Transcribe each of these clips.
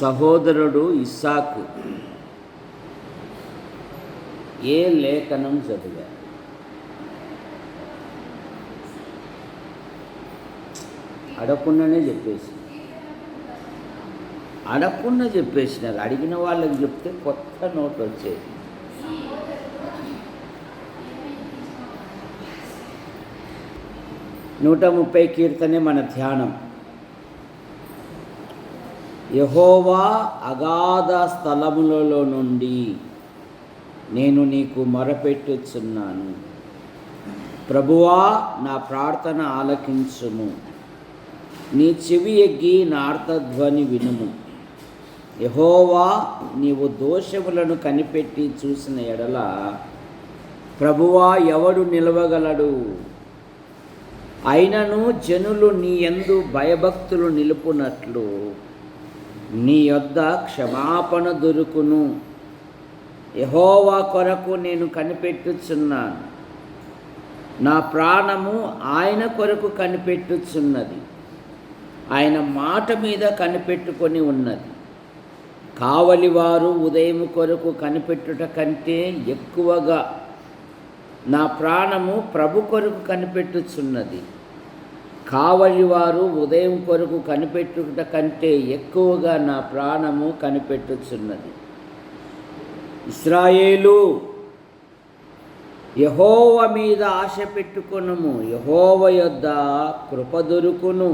సహోదరుడు ఇస్సాకు ఏ లేఖనం చదివారు? అడగకుండానే చెప్పేసినారు. అడిగిన వాళ్ళకి చెప్తే కొత్త నోట్ వచ్చేది. నూట 30 కీర్తనే మన ధ్యానం. యెహోవా అగాధ స్థలములలో నుండి నేను నీకు మొరపెట్టుచున్నాను. ప్రభువా, నా ప్రార్థన ఆలకించుము. నీ చెవి ఎగ్గి నా ఆర్తధ్వని వినుము. యెహోవా, నీవు దోషములను కనిపెట్టి చూసిన ఎడల ప్రభువా, ఎవడు నిలవగలడు? అయినను జనులు నీ యందు భయభక్తులు నిలుపునట్లు నీ యొద్ద క్షమాపణ దొరుకును. యెహోవా కొరకు నేను కనిపెట్టుచున్నాను. నా ప్రాణము ఆయన కొరకు కనిపెట్టుచున్నది. ఆయన మాట మీద కనిపెట్టుకొని ఉన్నది. కావలివారు ఉదయం కొరకు కనిపెట్టుట కంటే ఎక్కువగా నా ప్రాణము ప్రభు కొరకు కనిపెట్టుచున్నది. కావలివారు ఉదయం కొరకు కనిపెట్టుట కంటే ఎక్కువగా నా ప్రాణము కనిపెట్టుచున్నది. ఇశ్రాయేలు, యెహోవా మీద ఆశ పెట్టుకొనుము. యెహోవా యొద్ద కృప దొరుకును.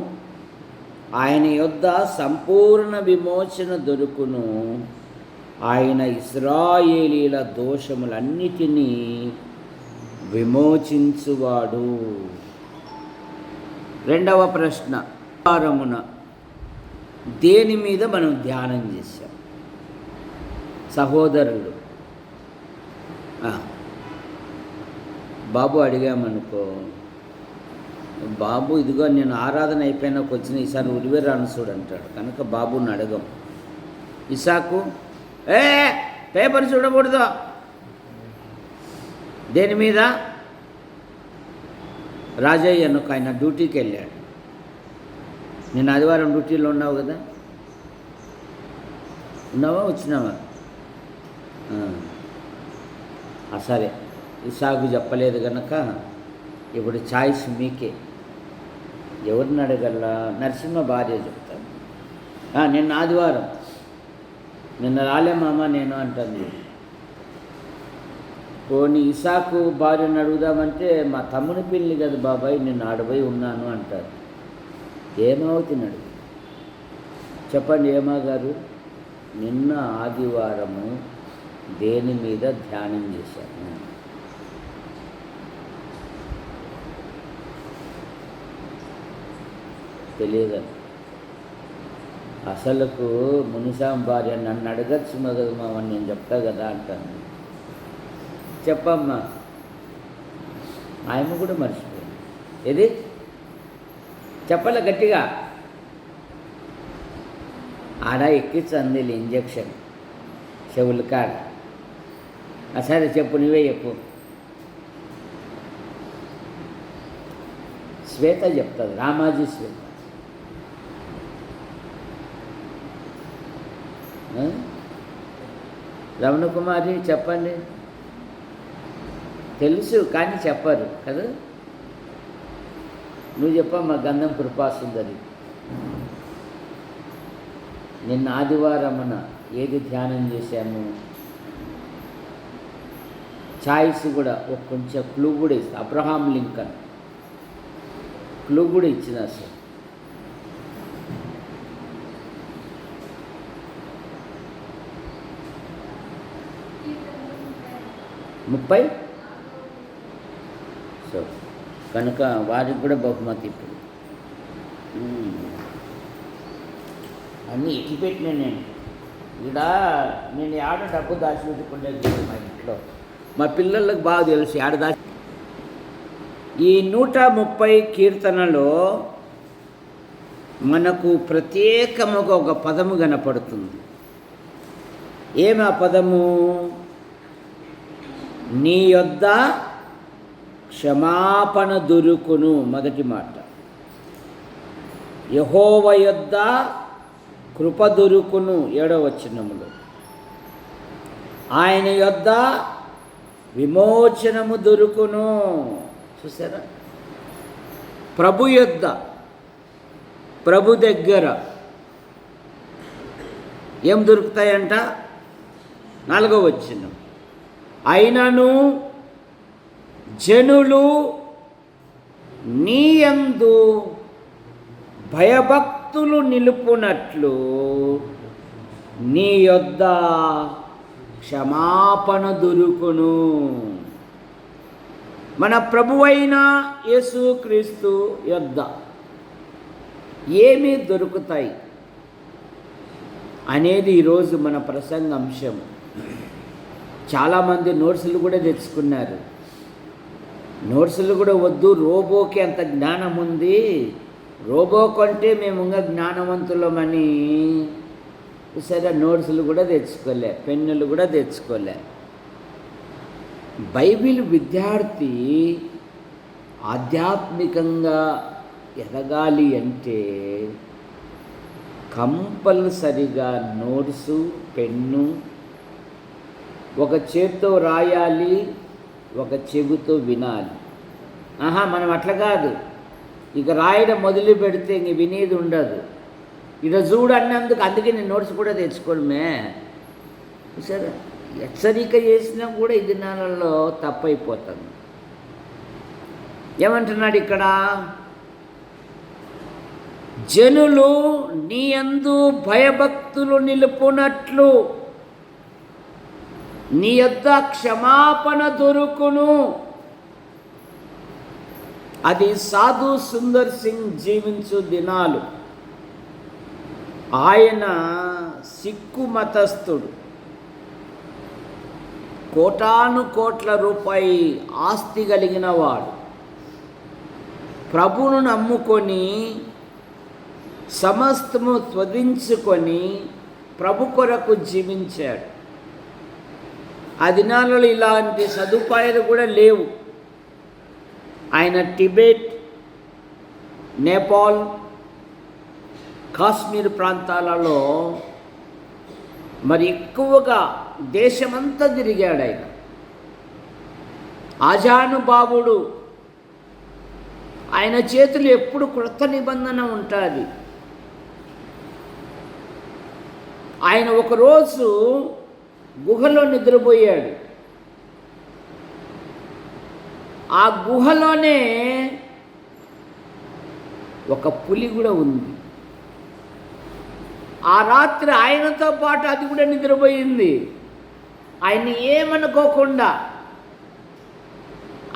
ఆయన యొద్ద సంపూర్ణ విమోచన దొరుకును. ఆయన ఇశ్రాయేలీల దోషములన్నిటినీ విమోచించువాడు. రెండవ ప్రశ్న, వారమున దేని మీద మనం ధ్యానం చేశాం? సహోదరులు బాబు అడిగామనుకో, బాబు ఇదిగో నేను ఆరాధన అయిపోయినాక వచ్చిన ఈసారి ఉరివేరాను చూడు అంటాడు. కనుక బాబుని అడగం. ఇసాకు పేపర్ చూడకూడదు. దేని మీద? రాజయ్యనుకు ఆయన డ్యూటీకి వెళ్ళాడు. నేను ఆదివారం డ్యూటీలో ఉన్నావు కదా, ఉన్నావా వచ్చినావా? సరే, ఇసాకు చెప్పలేదు కనుక ఇప్పుడు ఛాయిస్ మీకే. ఎవరిని అడగల్లా? నరసింహ భార్య చెప్తాను. నిన్న ఆదివారం, నిన్న రాలే మామ నేను అంటుంది. పోనీ ఇసాకు భార్యను అడుగుదామంటే మా తమ్ముని పెళ్ళి కదా బాబాయ్, నిన్ను ఆడపోయి ఉన్నాను అంటారు. ఏమవుతున్నాడు చెప్పండి ఏమా గారు? నిన్న ఆదివారము దేని మీద ధ్యానం చేశాను? తెలియదు. అసలుకు మునిసాం భార్య నన్ను అడగచ్చు కదా మామని, నేను చెప్తా కదా అంటాను. చెప్పమ్మా. ఆయమ్మ కూడా మర్చిపోయింది. ఏది చెప్పలే గట్టిగా? ఆడ ఎక్కించంది ఇంజక్షన్ చెవులు కాడ. సరే చెప్పు, నువ్వే చెప్పు. శ్వేత చెప్తుంది, రామాజీ శ్వేత. రమణ కుమారి చెప్పండి. తెలుసు కానీ చెప్పరు కదా. నువ్వు చెప్పమ్మా. గంధం కృపాసుందరి, నిన్న ఆదివారమున ఏది ధ్యానం చేశాము? ఛాయిస్ కూడా ఒక కొంచెం క్లూ కూడా ఇస్తా. అబ్రహాం లింకన్ క్లూ కూడా ఇచ్చిన సార్. ముప్పై. సో కనుక వారికి కూడా బహుమతి. ఇప్పుడు అన్నీ ఎక్కిపెట్టినా నేను ఆడ డబ్బు దాచిపెట్టుకుంటే మా ఇంట్లో మా పిల్లలకు బాగా తెలుసు ఆడ దాచి. ఈ 130 కీర్తనలో మనకు ప్రత్యేకముగా ఒక పదము కనపడుతుంది. ఏమి ఆ పదము? నీ యొద్ద క్షమాపణ దొరుకును. మొదటి మాట. యెహోవా యొద్ద కృప దొరుకును. 7వ వచనములో ఆయన యొద్ద విమోచనము దొరుకును. చూసారా? ప్రభు యొద్ద, ప్రభు దగ్గర ఏం దొరుకుతాయంట? 4వ వచనం, అయినను జనులు నీయందు భయభక్తులు నిలుపునట్లు నీ యొద్ద క్షమాపణ దొరుకును. మన ప్రభువైన యేసుక్రీస్తు యొద్ద ఏమి దొరుకుతాయి అనేది ఈరోజు మన ప్రసంగాంశం. చాలామంది నోట్సులు కూడా తెచ్చుకున్నారు. నోట్సులు కూడా వద్దు, రోబోకి అంత జ్ఞానం ఉంది, రోబో కంటే మేము ఇంకా జ్ఞానవంతులమని సరే నోట్సులు కూడా తెచ్చుకోలే, పెన్నులు కూడా తెచ్చుకోలే. బైబిల్ విద్యార్థి ఆధ్యాత్మికంగా ఎదగాలి అంటే కంపల్సరిగా నోట్సు, పెన్ను ఒక చేత్తో రాయాలి, ఒక చెవితో వినాలి. మనం అట్లా కాదు, ఇక రాయడం మొదలు పెడితే ఇంక వినేది ఉండదు. ఇక చూడు అన్నందుకు అందుకే నేను నోట్స్ కూడా తెచ్చుకోవడమే. సరే, హెచ్చరిక చేసినా కూడా ఈ దినాలలో తప్పైపోతుంది. ఏమంటున్నాడు ఇక్కడ? జనులు నీ యందు భయభక్తులు నిలుపునట్లు నీ యొద్ద క్షమాపణ దొరుకును. అది సాధు సుందర్ సింగ్ జీవించు దినాలు. ఆయన సిక్కు మతస్థుడు, కోటాను కోట్ల రూపాయి ఆస్తి కలిగిన వాడు. ప్రభువును నమ్ముకొని సమస్తము త్వదించుకొని ప్రభు కొరకు జీవించాడు. ఆ దినాలలో ఇలాంటి సదుపాయాలు కూడా లేవు. ఆయన టిబెట్, నేపాల్, కాశ్మీర్ ప్రాంతాలలో మరి ఎక్కువగా దేశమంతా తిరిగాడు. ఆయన ఆజానుబాబుడు. ఆయన చేతులు ఎప్పుడు కృత నిబంధన ఉంటుంది. ఆయన ఒకరోజు గుహలో నిద్రపోయాడు. ఆ గుహలోనే ఒక పులి కూడా ఉంది. ఆ రాత్రి ఆయనతో పాటు అది కూడా నిద్రపోయింది. ఆయన ఏమనుకోకుండా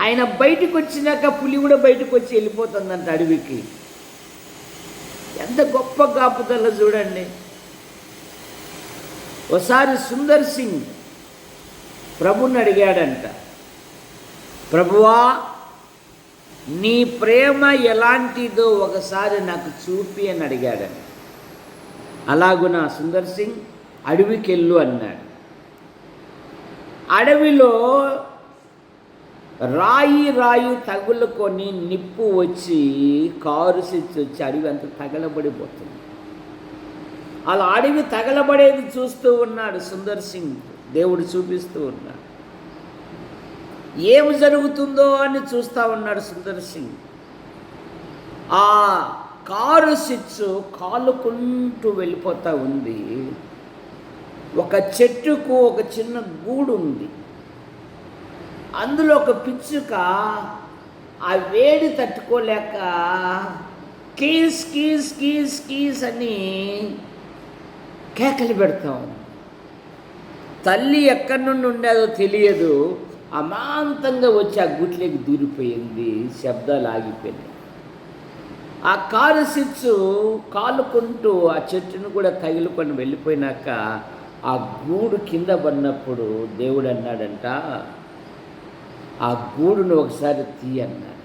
ఆయన బయటకు వచ్చినాక పులి కూడా బయటకు వచ్చి వెళ్ళిపోతుందంట అడవికి. ఎంత గొప్ప కాపుదల చూడండి. ఒకసారి సుందర్ సింగ్ ప్రభుని అడిగాడంట, ప్రభువా నీ ప్రేమ ఎలాంటిదో ఒకసారి నాకు చూపి అని అడిగాడంట. అలాగున సుందర్ సింగ్ అడవికి వెళ్ళు అన్నాడు. అడవిలో రాయి తగులుకొని నిప్పు వచ్చి కారు సిచ్చి వచ్చి అడవి అంతా తగలబడిపోతుంది. అలా అడవి తగలబడేది చూస్తూ ఉన్నాడు సుందర్ సింగ్. దేవుడు చూపిస్తూ ఉన్నాడు. ఏమి జరుగుతుందో అని చూస్తూ ఉన్నాడు సుందర్ సింగ్. ఆ కారు సిచ్చు కాలుకుంటూ వెళ్ళిపోతూ ఉంది. ఒక చెట్టుకు ఒక చిన్న గూడు ఉంది. అందులో ఒక పిచ్చుక ఆ వేడి తట్టుకోలేక కీస్ కీస్ కీస్ కీస్ అని కేకలు పెడతాం. తల్లి ఎక్కడి నుండి ఉండేదో తెలియదు. అమాంతంగా వచ్చి ఆ గుట్లోకి దూరిపోయింది. శబ్దాలు ఆగిపోయినాయి. ఆ కారు సిచ్చు కాలుకుంటూ ఆ చెట్టును కూడా తగిలికొని వెళ్ళిపోయినాక ఆ గూడు కింద పడినప్పుడు దేవుడు అన్నాడంట, ఆ గూడును ఒకసారి తీయన్నాడు.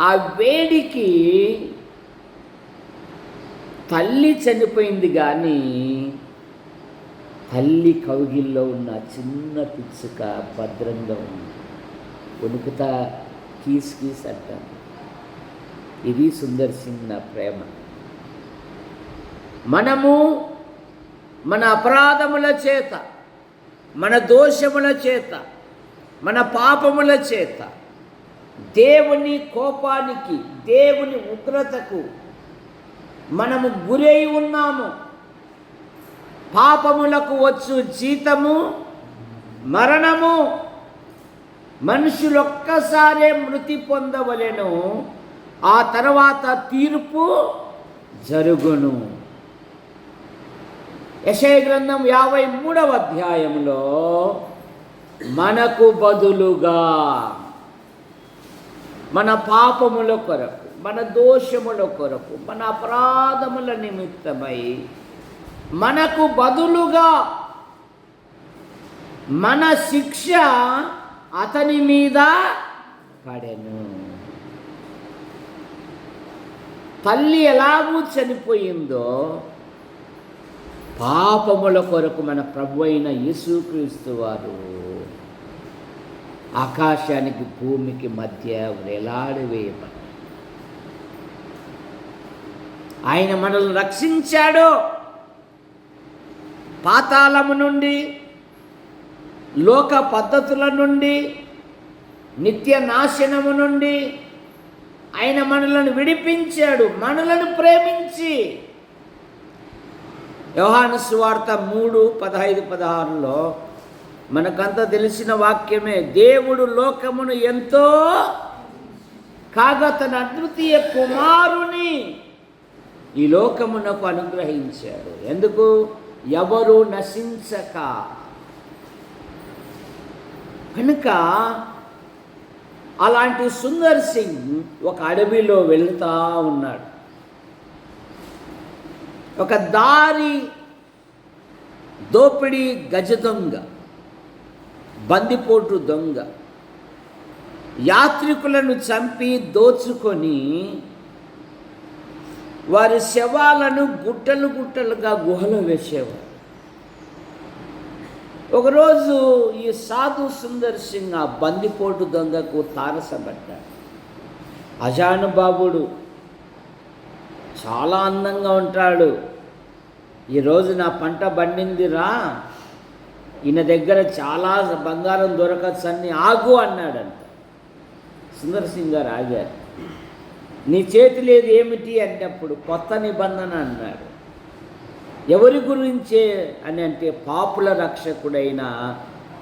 ఆ వేడికి తల్లి చనిపోయింది, కానీ తల్లి కౌగిల్లో ఉన్న చిన్న పిచ్చుక భద్రంగా ఉంది. వణుకుతా కీస్ కీస్ అంటాను. ఇది సుందర్ సింగ్ నా ప్రేమ. మనము మన అపరాధముల చేత, మన దోషముల చేత, మన పాపముల చేత దేవుని కోపానికి, దేవుని ఉగ్రతకు మనము గురై ఉన్నాము. పాపములకు వచ్చు జీతము మరణము. మనుషులొక్కసారే మృతి పొందవలెను, ఆ తర్వాత తీర్పు జరుగును. యెషయా గ్రంథం 53వ అధ్యాయంలో మనకు బదులుగా మన పాపముల కొరకు, మన దోషముల కొరకు, మన అపరాధముల నిమిత్తమై మనకు బదులుగా మన శిక్ష అతని మీద పడెను. తల్లి ఎలాగూ చనిపోయిందో పాపముల కొరకు మన ప్రభు అయిన యేసుక్రీస్తు వారు ఆకాశానికి భూమికి మధ్య వేలాడవేయబడ్డాడు. ఆయన మనల్ని రక్షించాడు. పాతాళము నుండి, లోక పద్ధతుల నుండి, నిత్య నాశనము నుండి ఆయన మనలను విడిపించాడు, మనలను ప్రేమించి. యోహాను సువార్త 3:15-16లో మనకంతా తెలిసిన వాక్యమే. దేవుడు లోకమును ఎంతో కాగా తన అద్వితీయ కుమారుని ఈ లోకమునకు అనుగ్రహించాడు. ఎందుకు? ఎవరు నశించక. కనుక అలాంటి సుందర్ సింగ్ ఒక అడవిలో వెళ్తా ఉన్నాడు. ఒక దారి దోపిడీ గజ దొంగ, బందిపోటు దొంగ యాత్రికులను చంపి దోచుకొని వారి శవాలను గుట్టలు గుట్టలుగా గుహలో వేసేవారు. ఒకరోజు ఈ సాధు సుందర్ సింగ్ ఆ బందిపోటు దొంగకు తారసపడ్డాడు. అజానుబాబుడు, చాలా అందంగా ఉంటాడు. ఈరోజు నా పంట పండిందిరా, ఈయన దగ్గర చాలా బంగారం దొరకచ్చని ఆగు అన్నాడంట. సుందర్ సింగ్ గారు ఆగారు. నీ చేతిలో ఏమిటి అన్నప్పుడు కొత్త నిబంధన అన్నాడు. ఎవరి గురించే అని అంటే పాపుల రక్షకుడైన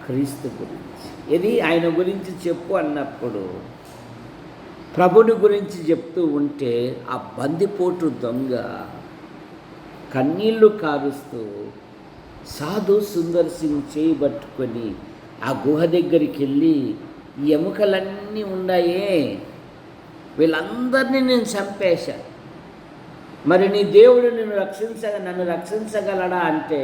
క్రీస్తు గురించి. ఇది ఆయన గురించి చెప్పు అన్నప్పుడు ప్రభుని గురించి చెప్తూ ఉంటే ఆ బందిపోటు దొంగ కన్నీళ్లు కారుస్తూ సాధు సుందర్ సింగ్ చేయబట్టుకొని ఆ గుహ దగ్గరికి వెళ్ళి, ఈ ఎముకలన్నీ ఉన్నాయే, వీళ్ళందరినీ నేను చంపేశాను, మరి నీ దేవుడు నన్ను రక్షించగలడా అంటే,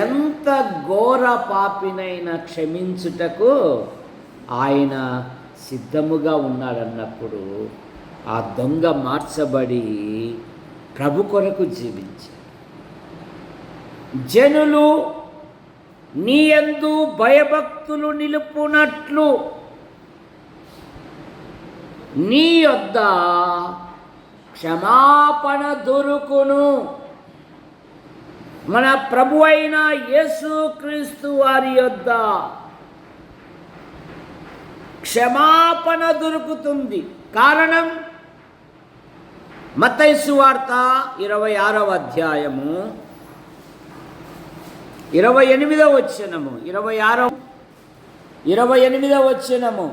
ఎంత ఘోర పాపినైనా క్షమించుటకు ఆయన సిద్ధముగా ఉన్నాడన్నప్పుడు ఆ దొంగ మార్చబడి ప్రభు కొరకు జీవించాడు. జనులు నీ యందు భయభక్తులు నిలుపునట్లు నీ యొద్ద క్షమాపణ దొరుకును. మన ప్రభు అయిన యేసుక్రీస్తు వారి యొద్ద క్షమాపణ దొరుకుతుంది. కారణం మత్తయి సువార్త 26వ అధ్యాయము 28వ వచనము, 28వ వచనము,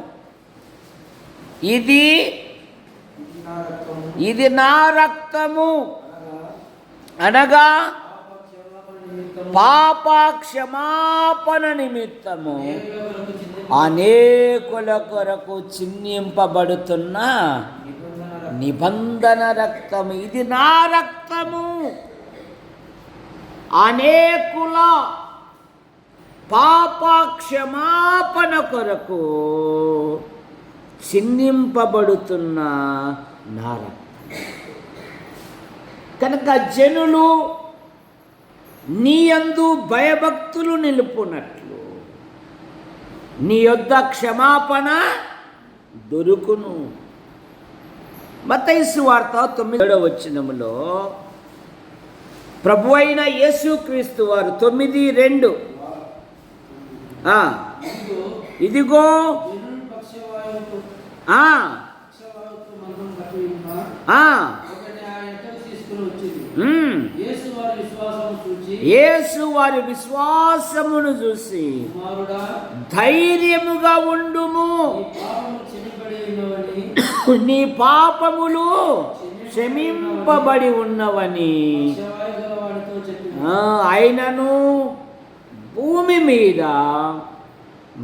ఇది నా రక్తము అనగా పాప క్షమాపణ నిమిత్తము అనేకుల కొరకు చిందింపబడుతున్న నిబంధన రక్తము. ఇది నా రక్తము అనేకుల పాప క్షమాపణ కొరకు చిందింపబడుతున్న నా రక్తం. కనుక జనులు నీ యందు భయభక్తులు నిలుపునట్లు నీ యొద్ద క్షమాపణ దొరుకును. మత్తయి సువార్త 9వ వచనములో ప్రభు అయిన యేసుక్రీస్తు వారు 9:2 ఇదిగో యేసు వారి విశ్వాసమును చూసి ధైర్యముగా ఉండుము, నీ పాపములు క్షమింపబడి ఉన్నవని. ఆయనను భూమి మీద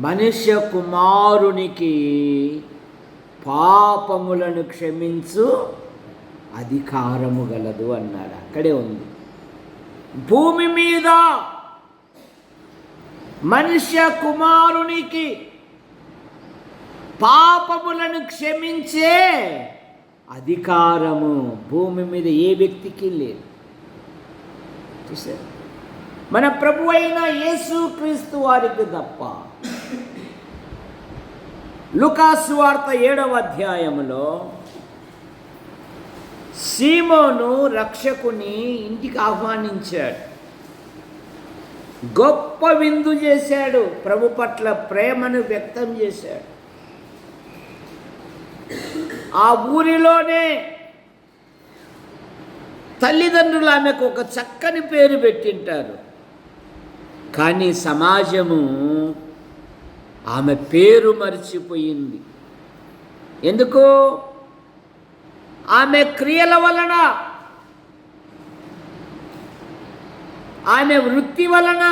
మనుష్య కుమారునికి పాపములను క్షమించు అధికారము గలదు అన్నాడు. అక్కడే ఉంది. భూమి మీద మనుష్య కుమారునికి పాపములను క్షమించే అధికారము భూమి మీద ఏ వ్యక్తికి లేదు. చూసారు, మన ప్రభు అయిన యేసుక్రీస్తు వారికి తప్ప. లూకాసు వార్త 7వ అధ్యాయములో సీమోను రక్షకుని ఇంటికి ఆహ్వానించాడు, గొప్ప విందు చేశాడు, ప్రభు పట్ల ప్రేమను వ్యక్తం చేశాడు. ఆ ఊరిలోనే తల్లిదండ్రులు ఆమెకు ఒక చక్కని పేరు పెట్టింటారు. కానీ సమాజము ఆమె పేరు మర్చిపోయింది. ఎందుకు? ఆమె క్రియల వలన, ఆమె వృత్తి వలన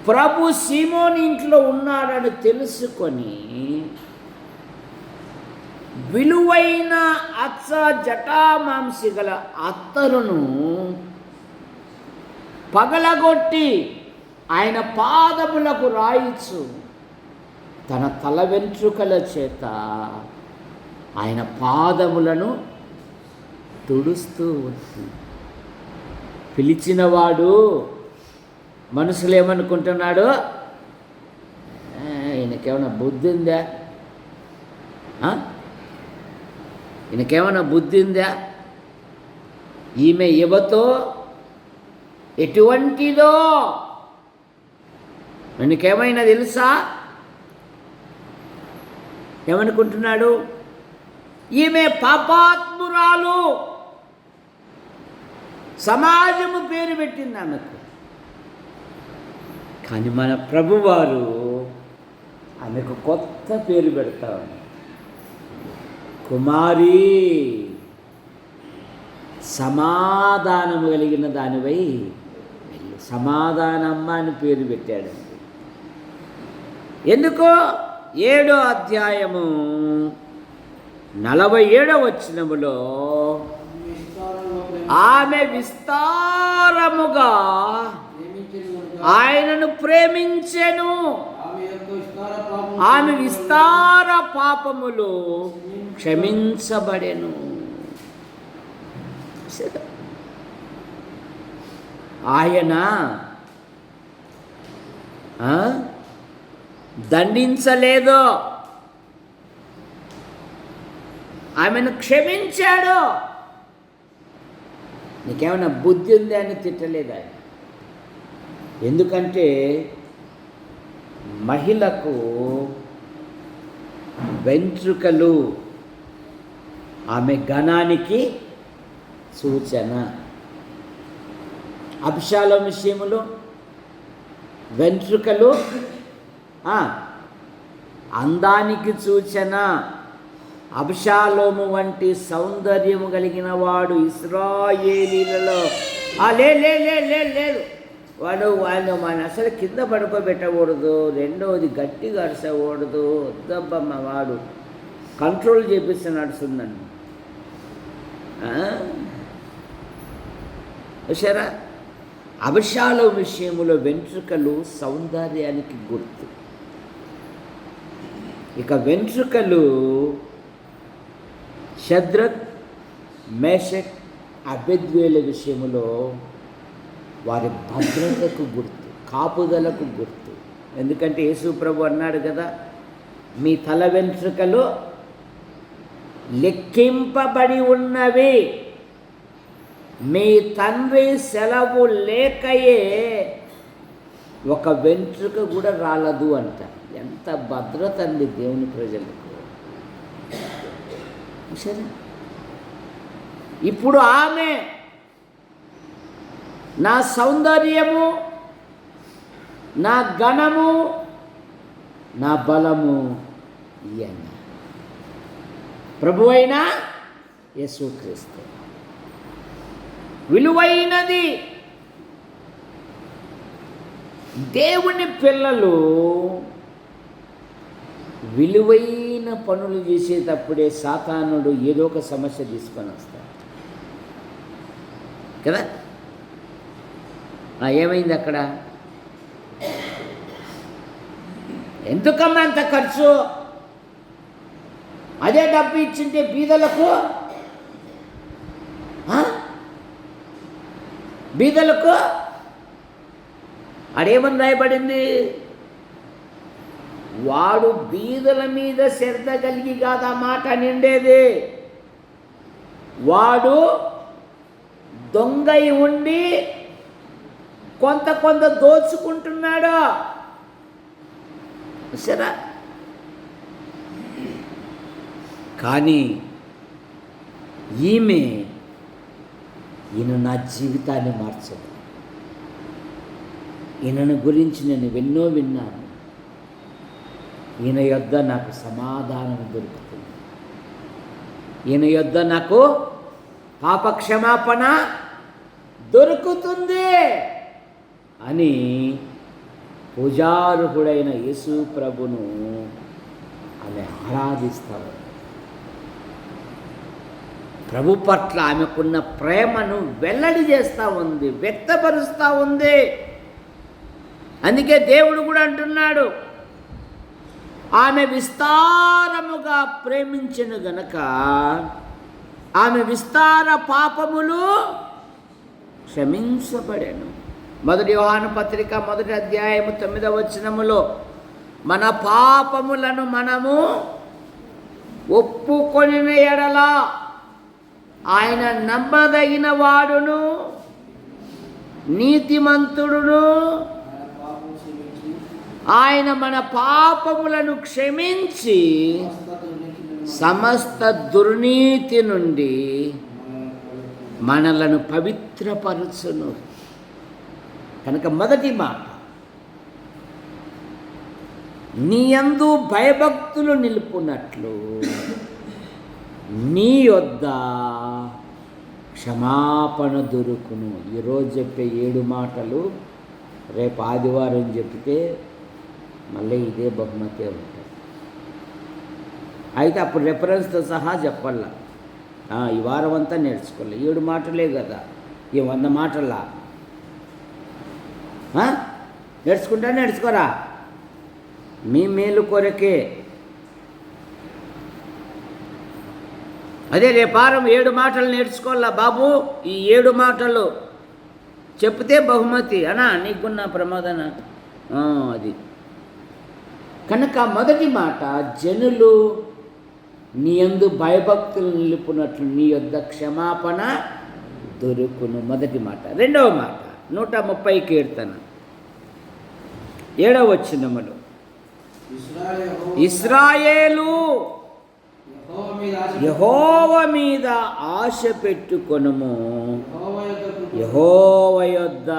ప్రభు సీమోని ఇంట్లో ఉన్నాడని తెలుసుకొని విలువైన అచ్చ జటామాంసి గల అత్తరును పగలగొట్టి ఆయన పాదములకు రాయిచు తన తల వెంట్రుకల చేత ఆయన పాదములను తుడుస్తూ ఉంది. పిలిచినవాడు మనసులో ఏమనుకుంటున్నాడు? ఈయనకేమైనా బుద్ధి ఉందా? ఈయనకేమైనా బుద్ధి ఉందా? ఈమె యువతో ఎటువంటిదో మనకేమైనా తెలుసా? ఏమనుకుంటున్నాడు? ఈమె పాపాత్మురాలు, సమాజము పేరు పెట్టింది ఆమెకు. కానీ మన ప్రభువారు ఆమెకు కొత్త పేరు పెడతా ఉన్నారు. కుమారి, సమాధానము కలిగిన దానివై సమాధానమ్మ అని పేరు పెట్టాడండి. ఎందుకో 7వ అధ్యాయము 47వ వచనములో ఆమె విస్తారముగా ఆయనను ప్రేమించెను, ఆమె విస్తార పాపములు క్షమించబడెను. ఆయన దండించలేదు, ఆమెను క్షమించాడు. నీకేమైనా బుద్ధి ఉంది అని తిట్టలేదు ఆయన. ఎందుకంటే మహిళకు వెంట్రుకలు ఆమె ఘనానికి సూచన. అబ్షాలోము విషయములో వెంట్రుకలు అందానికి సూచన. అబ్షాలోము వంటి సౌందర్యము కలిగిన వాడు ఇశ్రాయేలీలలో లేదు వాడు మన అసలు కింద పడుకోబెట్టకూడదు, రెండవది గట్టిగా అరసకూడదు. వద్దబ్బమ్మ, వాడు కంట్రోల్ చేపిస్తే నడుస్తుందండి. సరే, అబ్షాలోము విషయంలో వెంట్రుకలు సౌందర్యానికి గుర్తు. ఇక వెంట్రుకలు షద్రక్, మేషక్, అబేద్నేగోల విషయంలో వారి భద్రతకు గుర్తు, కాపుదలకు గుర్తు. ఎందుకంటే యేసు ప్రభు అన్నాడు కదా, మీ తల వెంట్రుకలు లెక్కింపబడి ఉన్నవి. మీ తండ్రి సెలవు లేకయే ఒక వెంట్రుక కూడా రాలదు అంట. ఎంత భద్రత అండి దేవుని ప్రజలకు. సరే, ఇప్పుడు ఆమె నా సౌందర్యము, నా ఘనము, నా బలము ఇయన్న ప్రభువైన యేసుక్రీస్తు. విలువైనది. దేవుని పిల్లలు విలువైన పనులు చేసేటప్పుడే సాతానుడు ఏదో ఒక సమస్య తీసుకొని వస్తాడు కదా. ఏమైంది అక్కడ? ఎందుకమ్మా అంత ఖర్చు? అదే డబ్బు ఇచ్చింటే బీదలకు అడేమని రాయబడింది? వాడు బీదల మీద శ్రద్ధ కలిగి కాదు ఆ మాట నిండేది. వాడు దొంగై ఉండి కొంత దోచుకుంటున్నాడు. సరే, కానీ ఈయన నా జీవితాన్ని మార్చదు. ఈయనను గురించి నేను ఎన్నో విన్నాను. ఈయన యొద్ద నాకు సమాధానం దొరుకుతుంది. ఈయన యొద్ద నాకు పాపక్షమాపణ దొరుకుతుంది అని పూజార్హుడైన యేసు ప్రభును ఆమె ఆరాధిస్తారు. ప్రభు పట్ల ఆమెకున్న ప్రేమను వెల్లడి చేస్తూ ఉంది, వ్యక్తపరుస్తూ ఉంది. అందుకే దేవుడు కూడా అంటున్నాడు, ఆమె విస్తారముగా ప్రేమించెను గనక ఆమె విస్తార పాపములు క్షమించబడెను. 1 యోహాను పత్రిక 1వ అధ్యాయము 9వ వచనములో మన పాపములను మనము ఒప్పుకొనిన ఎడల ఆయన నమ్మదగిన వాడును నీతిమంతుడును, ఆయన మన పాపములను క్షమించి సమస్త దుర్నీతి నుండి మనలను పవిత్రపరచును. కనుక మొదటి మాట, నీ యందు భయభక్తులు నిలుపునట్లు నీ యొద్ద క్షమాపణ దొరుకును. ఈరోజు చెప్పే 7 మాటలు రేపు ఆదివారం చెప్తే మళ్ళీ ఇదే బహుమతే ఉంటుంది. అయితే అప్పుడు రెఫరెన్స్తో సహా చెప్పాల. ఈ వారం అంతా నేర్చుకోవాలి. 7 మాటలే కదా, ఈ 100 మాటలా నేర్చుకోరా, మీ మేలు కొరకే. అదే రేపారం 7 మాటలు నేర్చుకోవాలా బాబు. ఈ 7 మాటలు చెప్తే బహుమతి అనా, నీకున్న ప్రమాదన అది. కనుక మొదటి మాట, జనులు నీ యందు భయభక్తులు నిలుపునట్లు నీ యొద్ద క్షమాపణ దొరుకును. మొదటి మాట. రెండవ మాట 130 కీర్తన 7వ వచనములో, ఇశ్రాయేలు యెహోవా మీద ఆశ పెట్టుకొనుము, యెహోవా యొద్ద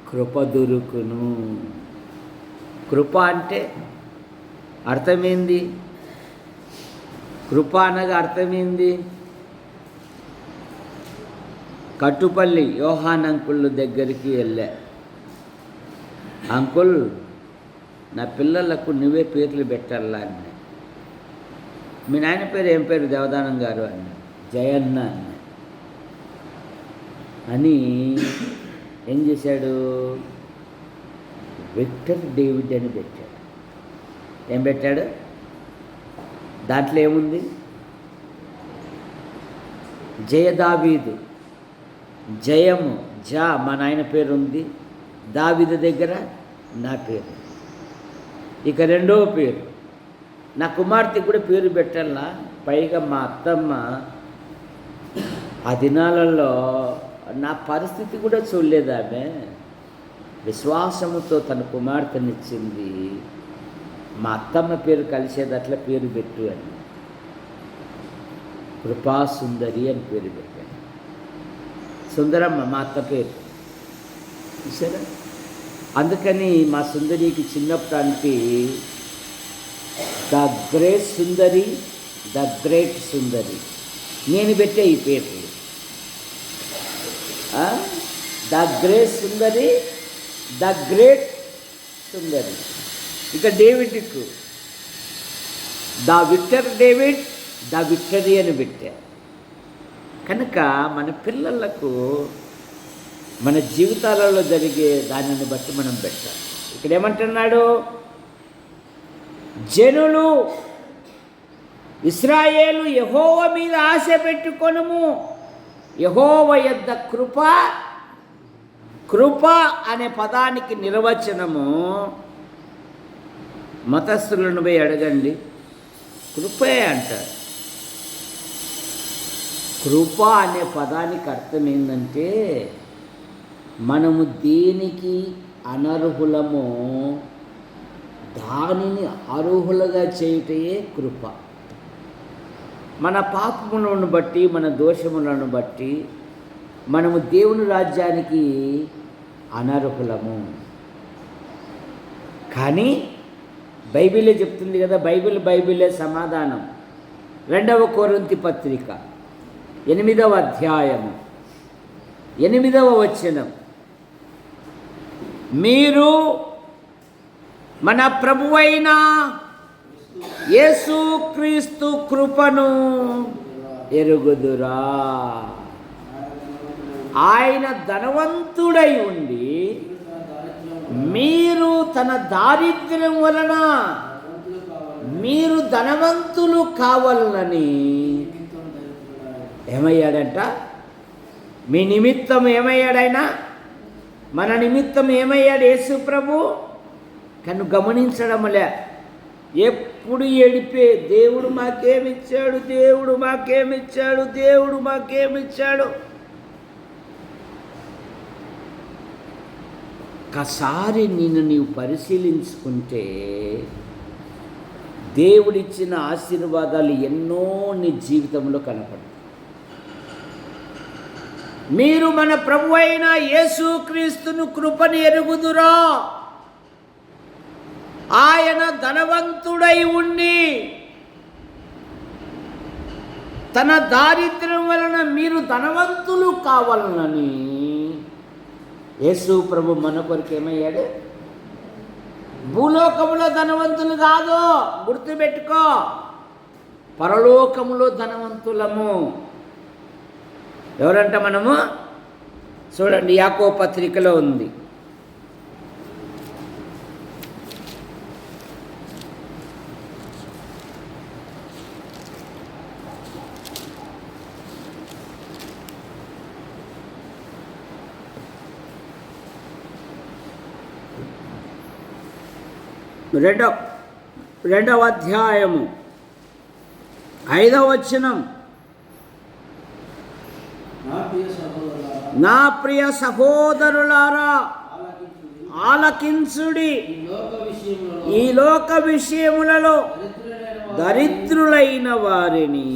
కృప దొరుకును. కృప అంటే అర్థమేంది? కృప అనగా అర్థమేంది? కట్టుపల్లి యోహాన్ అంకుల్ దగ్గరికి వెళ్ళా. అంకుల్, నా పిల్లలకు నువ్వే పేర్లు పెట్టాలా అన్న. మీ నాయన పేరు ఏం పేరు? దేవదానం గారు అన్న. జయన్న అన్న. అని ఏం చేశాడు? విక్టర్ డేవిడ్ అని పెట్టాడు. ఏం పెట్టాడు? దాంట్లో ఏముంది? జయదావీదు, జయము జా మా నాయన పేరు ఉంది, దావీదు దగ్గర నా పేరు. ఇక రెండవ పేరు, నా కుమార్తెకు కూడా పేరు పెట్టాలా, పైగా మా అత్తమ్మ ఆ దినాలలో నా పరిస్థితి కూడా చూడలేదు. ఆమె విశ్వాసముతో తన కుమార్తెనిచ్చింది. మా అత్తమ్మ పేరు కలిసేదట్లా పేరు పెట్టు అని, కృపాసుందరి అని పేరు పెట్టాను. సుందరమ్మ మా అత్త పేరు చూసారా. అందుకని మా సుందరికి చిన్నప్పటికి the great Sundari, the great Sundari నేను పెట్టే ఈ పేరు. The great Sundari, the great Sundari. ఇక డేవిడ్కు the victor David, the victory అని పెట్టారు. కనుక మన పిల్లలకు మన జీవితాలలో జరిగే దానిని బట్టి మనం పెట్టాలి. ఇక్కడ ఏమంటున్నాడు, జనులు ఇశ్రాయేలు యెహోవా మీద ఆశ పెట్టుకొనుము, యెహోవా యొద్ద కృప. కృప అనే పదానికి నిర్వచనము మతస్థులను పోయి అడగండి, కృపే అంటారు. కృప అనే పదానికి అర్థం ఏంటంటే మనము దేనికి అనర్హులమో దానిని అర్హులుగా చేయుటయే కృప. మన పాపములను బట్టి, మన దోషములను బట్టి మనము దేవుని రాజ్యానికి అనర్హులము. కానీ బైబిలే చెప్తుంది కదా, బైబిలే సమాధానం. 2వ కొరింథీ పత్రిక 8వ అధ్యాయము 8వ వచనం, మీరు మన ప్రభువైన యేసుక్రీస్తు కృపను ఎరుగుదురా. ఆయన ధనవంతుడై ఉండి మీరు తన దారిద్ర్యం వలన మీరు ధనవంతులు కావాలని ఏమయ్యాడంట? మీ నిమిత్తం ఏమయ్యాడైనా? మన నిమిత్తం ఏమయ్యాడు యేసు ప్రభు? కను గమనించడంలే, ఎప్పుడు ఏడిపే, దేవుడు మాకేమిచ్చాడు, దేవుడు మాకేమిచ్చాడు, దేవుడు మాకేమిచ్చాడు. ఒకసారి నీవు పరిశీలించుకుంటే దేవుడిచ్చిన ఆశీర్వాదాలు ఎన్నో నీ జీవితంలో కనపడతాయి. మీరు మన ప్రభువైన యేసుక్రీస్తును కృపను ఎరుగుదురా. ఆయన ధనవంతుడై ఉండి తన దారిద్ర్యం వలన మీరు ధనవంతులు కావాలని యేసు ప్రభు మన కొరకు ఏమయ్యాడు? భూలోకములో ధనవంతులు కాదు, గుర్తుపెట్టుకో, పరలోకములో ధనవంతులము. ఎవరంట మనము? చూడండి, యాకోబు పత్రికలో ఉంది. రెండవ అధ్యాయము 5వ వచనం, నా ప్రియ సహోదరులారా ఆలకించుడి, ఈ లోక విషయములలో దరిద్రులైన వారిని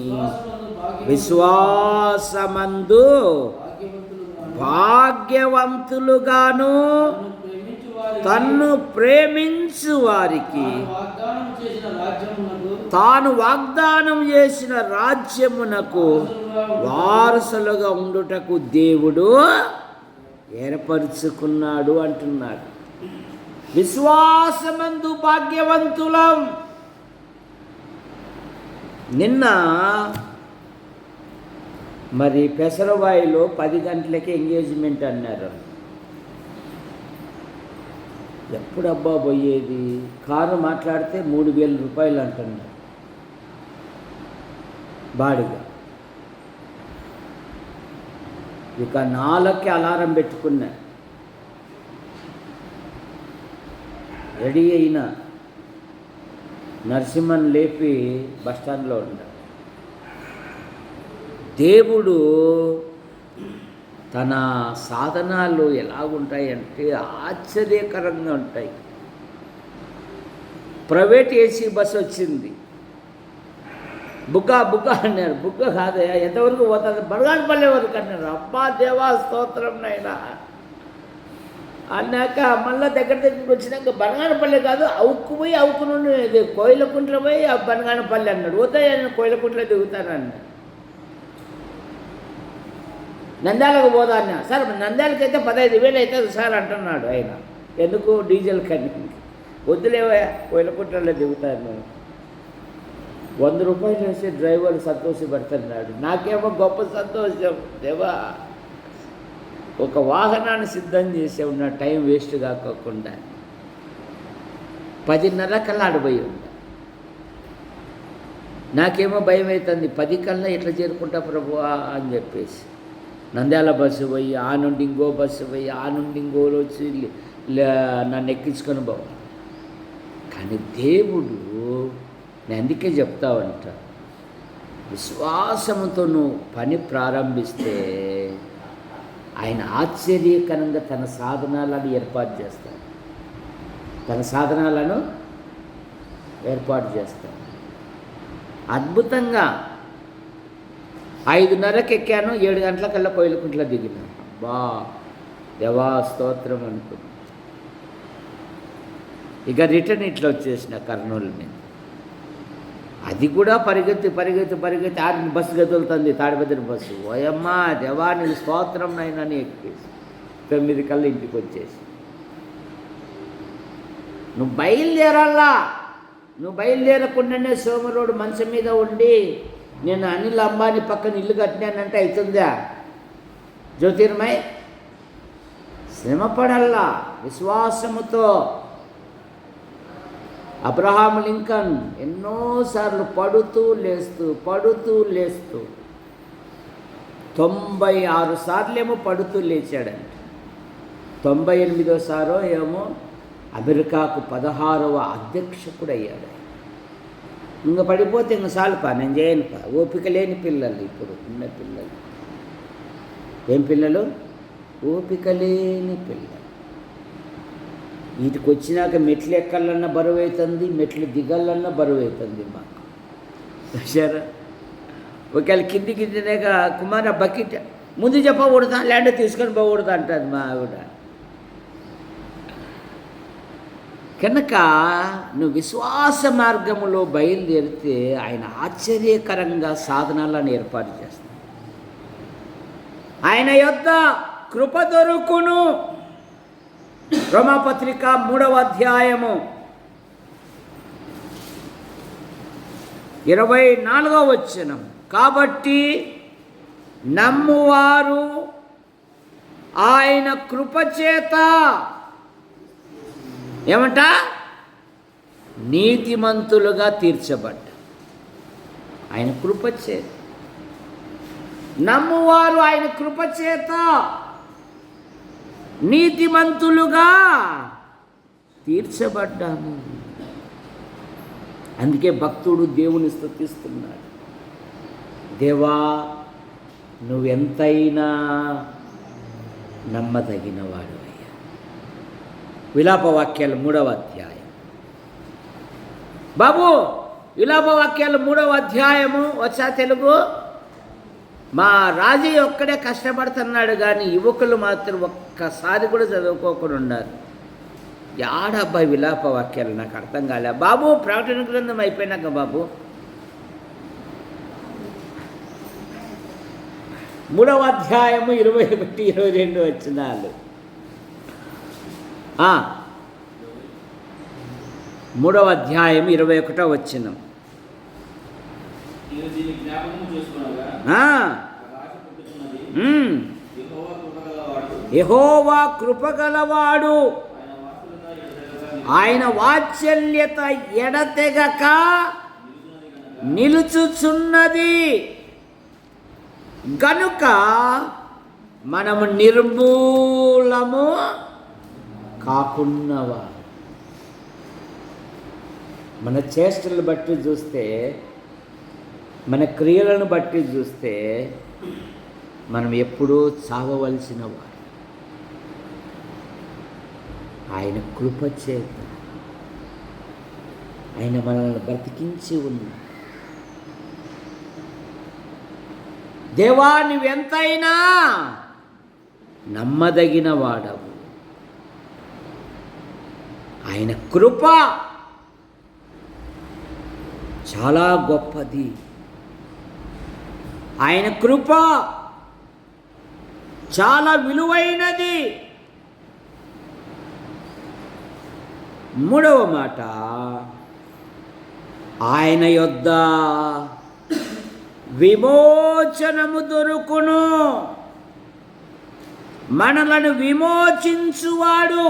విశ్వాసమందు భాగ్యవంతులుగాను తన్ను ప్రేమించు వారికి తాను వాగ్దానం చేసిన రాజ్యమునకు వారసులుగా ఉండుటకు దేవుడు ఏర్పరుచుకున్నాడు అంటున్నాడు. విశ్వాసమందు భాగ్యవంతులం. నిన్న మరి పెసరవాయిలో 10 గంటలకే ఎంగేజ్మెంట్ అన్నారు. ఎప్పుడబ్బా పోయేది? కారు మాట్లాడితే 3,000 రూపాయలు అంటున్నారు బాడిగా. ఇక 4కి అలారం పెట్టుకున్నా, రెడీ అయినా నరసింహన్ లేపి బస్టాండ్లో ఉన్నా. దేవుడు తన సాధనాలు ఎలాగుంటాయంటే ఆశ్చర్యకరంగా ఉంటాయి. ప్రైవేట్ ఏసీ బస్సు వచ్చింది, బుగ్గ అన్నారు. బుగ్గ కాదయ్యా, ఎంతవరకు పోతుంది? బనగానపల్లి వరకు అన్నారు. అబ్బా దేవా స్తోత్రం నైనా అన్నాక మళ్ళీ దగ్గరికి వచ్చినాక బనగానపల్లి కాదు, అవుక్కుపోయి అవుకు నుండి కోయిలకుంట్ల పోయి ఆ బనగానపల్లి అన్నాడు. పోతాయి నేను కోయిలకుంట్ల దిగుతాను అన్నాడు. నంద్యాలకు పోదా అన్నా. సార్ నంద్యాలకి అయితే 15,000 అవుతుంది సార్ అంటున్నాడు ఆయన. ఎందుకు? డీజిల్ కన్నీ. వద్దులేవా, కోయిలకుంట్లలో దిగుతాను. 100 రూపాయలు వేసి డ్రైవర్ సంతోషపడుతున్నాడు. నాకేమో గొప్ప సంతోషం. దేవా, ఒక వాహనాన్ని సిద్ధం చేసే ఉన్న టైం వేస్ట్ కాకుండా 10:30 కల్లా ఆడిపోయి ఉంటా. నాకేమో భయం అవుతుంది, 10 కల్లా ఎట్లా చేరుకుంటా ప్రభువా అని చెప్పేసి నంద్యాల బస్సు పోయి ఆ నుండి ఇంకో బస్సు పోయి ఆ నుండి ఇంకోరు వచ్చి నన్ను ఎక్కించుకొని పోవాలి. కానీ దేవుడు, నేను అందుకే చెప్తావంట, విశ్వాసంతో నువ్వు పని ప్రారంభిస్తే ఆయన ఆశ్చర్యకరంగా తన సాధనాలను ఏర్పాటు చేస్తాడు. తన సాధనాలను ఏర్పాటు చేస్తాడు. అద్భుతంగా 5:30కి ఎక్కాను, 7 గంటలకల్లా కోయిలకుంట్ల దిగినాను. బా దేవా స్తోత్రం అనుకున్నాను. ఇక రిటర్న్ ఇట్లా వచ్చేసిన కర్నూలు మీద. అది కూడా పరిగెత్తి ఆడిని బస్సు గదులుతుంది, తాడిపత్రి బస్సు. ఓయమ్మా దేవా నీకు స్తోత్రం నైనా ఎక్కేసి 9 కల్లా ఇంటికి వచ్చేసి. నువ్వు బయలుదేరాలా. నువ్వు బయలుదేరకుండానే సోమరోడు మంచం మీద ఉండి నేను అనిల్ అంబానీ పక్కన ఇల్లు కట్టినానంటే అవుతుందా? జ్యోతిర్మయ్ శ్రమపడల్లా విశ్వాసముతో. అబ్రహాం లింకన్ ఎన్నోసార్లు పడుతూ లేస్తూ 96 సార్లేమో పడుతూ లేచాడంట. 98వ ఏమో అమెరికాకు 16వ అధ్యక్షకుడు అయ్యాడు. ఇంకా పడిపోతే ఇంక సాలుపా, నేను చేయను. ఓపిక లేని పిల్లలు ఇప్పుడు ఉన్న పిల్లలు. ఏం పిల్లలు? ఓపిక లేని పిల్లలు. వీటికి వచ్చినాక మెట్లు ఎక్కాలన్నా బరువు అవుతుంది, మెట్లు దిగాలన్నా బరువు అవుతుంది మాకు. సరే, ఒకవేళ కిందికి తినేక కుమార బకెట్ ముందు చెప్పకూడదా, ల్యాండ్ తీసుకొని పోకూడదు అంటుంది మా ఆవిడ. కనుక నువ్వు విశ్వాస మార్గములో బయలుదేరితే ఆయన ఆశ్చర్యకరంగా సాధనాలను ఏర్పాటు చేస్తాడు. ఆయన యొద్ద కృప దొరుకును. రోమాపత్రిక 3వ అధ్యాయము 24వ వచనం. కాబట్టి నమ్మువారు ఆయన కృపచేత ఏమంట నీతిమంతులుగా తీర్చబడ్డ. ఆయన కృపచేత నమ్మువారు ఆయన కృపచేత నీతిమంతులుగా తీర్చబడ్డాము. అందుకే భక్తుడు దేవుని స్తుతిస్తున్నాడు. దేవా నువ్వెంతైనా నమ్మదగినవాడు అయ్యా. విలాపవాక్యాలు 3వ అధ్యాయం. బాబు విలాపవాక్యాలు 3వ అధ్యాయము వచ్చా తెలుగు? మా రాజయ్య ఒక్కడే కష్టపడుతున్నాడు కానీ యువకులు మాత్రం ఒక్కసారి కూడా చదువుకోకుండా ఉన్నారు. యాడబ్బాయి విలాప వాక్యాలు నాకు అర్థం కాలే బాబు. ప్రకటన గ్రంథం అయిపోయినాక బాబు 3వ అధ్యాయము 21, 22 వచనాలు. 3వ అధ్యాయం 21వ వచనం. యెహోవా కృపగలవాడు, ఆయన వాత్సల్యత ఎడతెగక నిలుచుచున్నది గనుక మనము నిర్మూలము కాకున్నవా. మన చేష్టలను బట్టి చూస్తే, మన క్రియలను బట్టి చూస్తే మనం ఎప్పుడూ చావవలసిన వారు. ఆయన కృప చేత ఆయన మనల్ని బ్రతికించి ఉన్నాడు. దేవా, నువ్వెంతైనా నమ్మదగిన వాడవు. ఆయన కృప చాలా గొప్పది. ఆయన కృప చాలా విలువైనది. మూడవ మాట, ఆయన యొద్ద విమోచనము దొరుకును. మనలను విమోచించువాడు,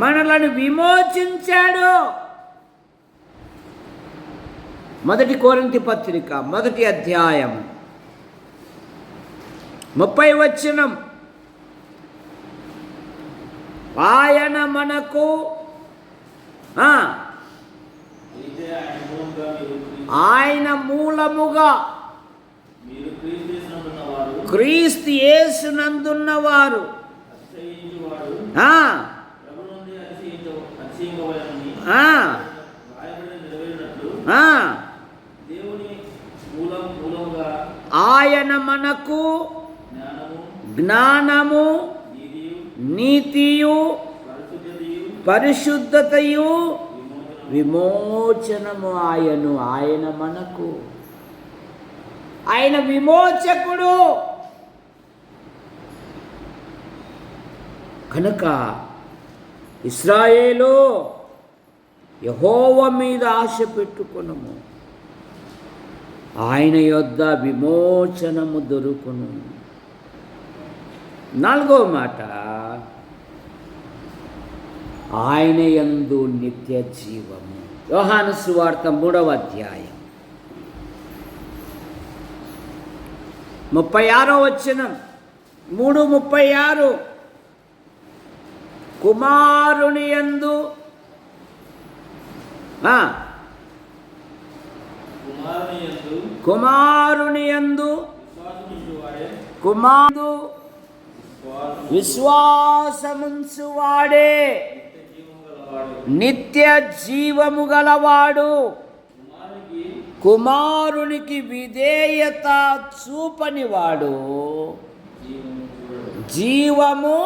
మనలను విమోచించాడు. 1 కొరింథీ పత్రిక 1వ అధ్యాయం 30వ వచనం. ఆయన మనకు ఆయన మూలముగా క్రీస్తు యేసునందున్నవారు ఆయన మనకు జ్ఞానము, నీతియు, పరిశుద్ధతయు, విమోచనము ఆయను. ఆయన మనకు, ఆయన విమోచకుడు. కనుక ఇశ్రాయేలు, యెహోవా మీద ఆశ పెట్టుకొనుము, ఆయన యొద్ద విమోచనము దొరుకును. 4వ మాట, ఆయన యందు నిత్య జీవము. యోహాను సువార్త 3వ అధ్యాయం 36వ వచనం. 3:36, కుమారుని యందు కుమారుడు విశ్వాసముంచువాడే నిత్య జీవము గలవాడు. కుమారునికి విధేయత చూపనివాడు జీవము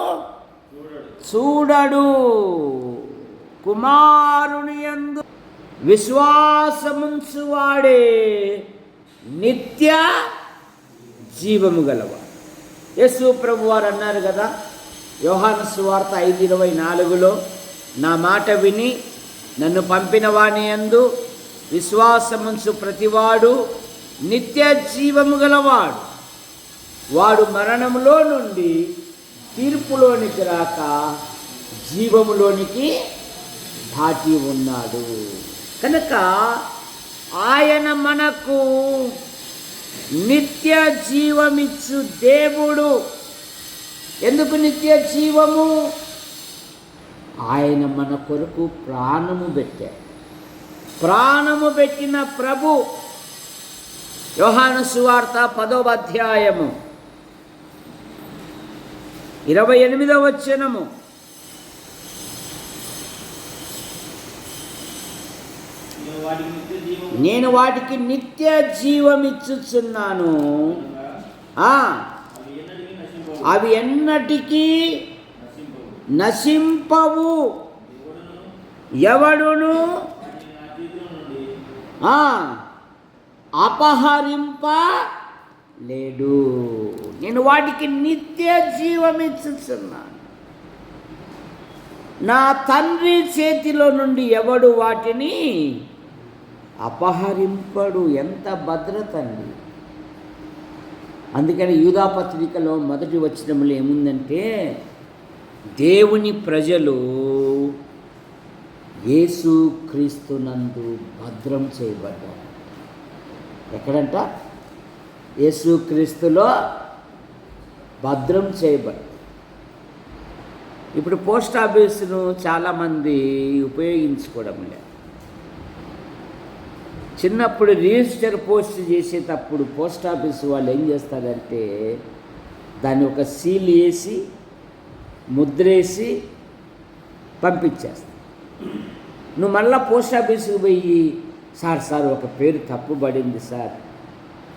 చూడడు. కుమారుని యందు విశ్వాసముంచువాడే నిత్య జీవము గలవాడు. యేసు ప్రభు వారు అన్నారు కదా, యోహాను సువార్త 5:24, నా మాట విని నన్ను పంపిన వాని యందు విశ్వాసముంచు ప్రతివాడు నిత్య జీవము గలవాడు. వాడు మరణములో నుండి తీర్పులోనికి రాక జీవములోనికి దాటి ఉన్నాడు. కనుక ఆయన మనకు నిత్య జీవమిచ్చు దేవుడు. ఎందుకు నిత్య జీవము? ఆయన మన కొరకు ప్రాణము పెట్టాడు. ప్రాణము పెట్టిన ప్రభు. యోహాను సువార్త 10వ అధ్యాయము 28వ వచనము. నేను వాటికి నిత్య జీవమిచ్చుచున్నాను, అవి ఎన్నటికీ నశింపవు, ఎవడును అపహరింపలేడు. నేను వాటికి నిత్య జీవమిచ్చుచున్నాను. నా తండ్రి చేతిలో నుండి ఎవడు వాటిని అపహరింపడు. ఎంత భద్రత అండి! అందుకని యూదా పత్రికలో 1వ వచనంలో ఏముందంటే, దేవుని ప్రజలు యేసు క్రీస్తునందు భద్రం చేయబడ్డారు. ఎక్కడంట? యేసు క్రీస్తులో భద్రం చేయబడ్డారు. ఇప్పుడు పోస్ట్ ఆఫీసును చాలామంది ఉపయోగించుకోవడం లేదు. చిన్నప్పుడు రిజిస్టర్ పోస్ట్ చేసేటప్పుడు పోస్ట్ ఆఫీస్ వాళ్ళు ఏం చేస్తారంటే దాన్ని ఒక సీల్ వేసి ముద్రేసి పంపించేస్తారు. నువ్వు మళ్ళీ పోస్ట్ ఆఫీస్కి పోయి సార్ ఒక పేరు తప్పు పడింది సార్,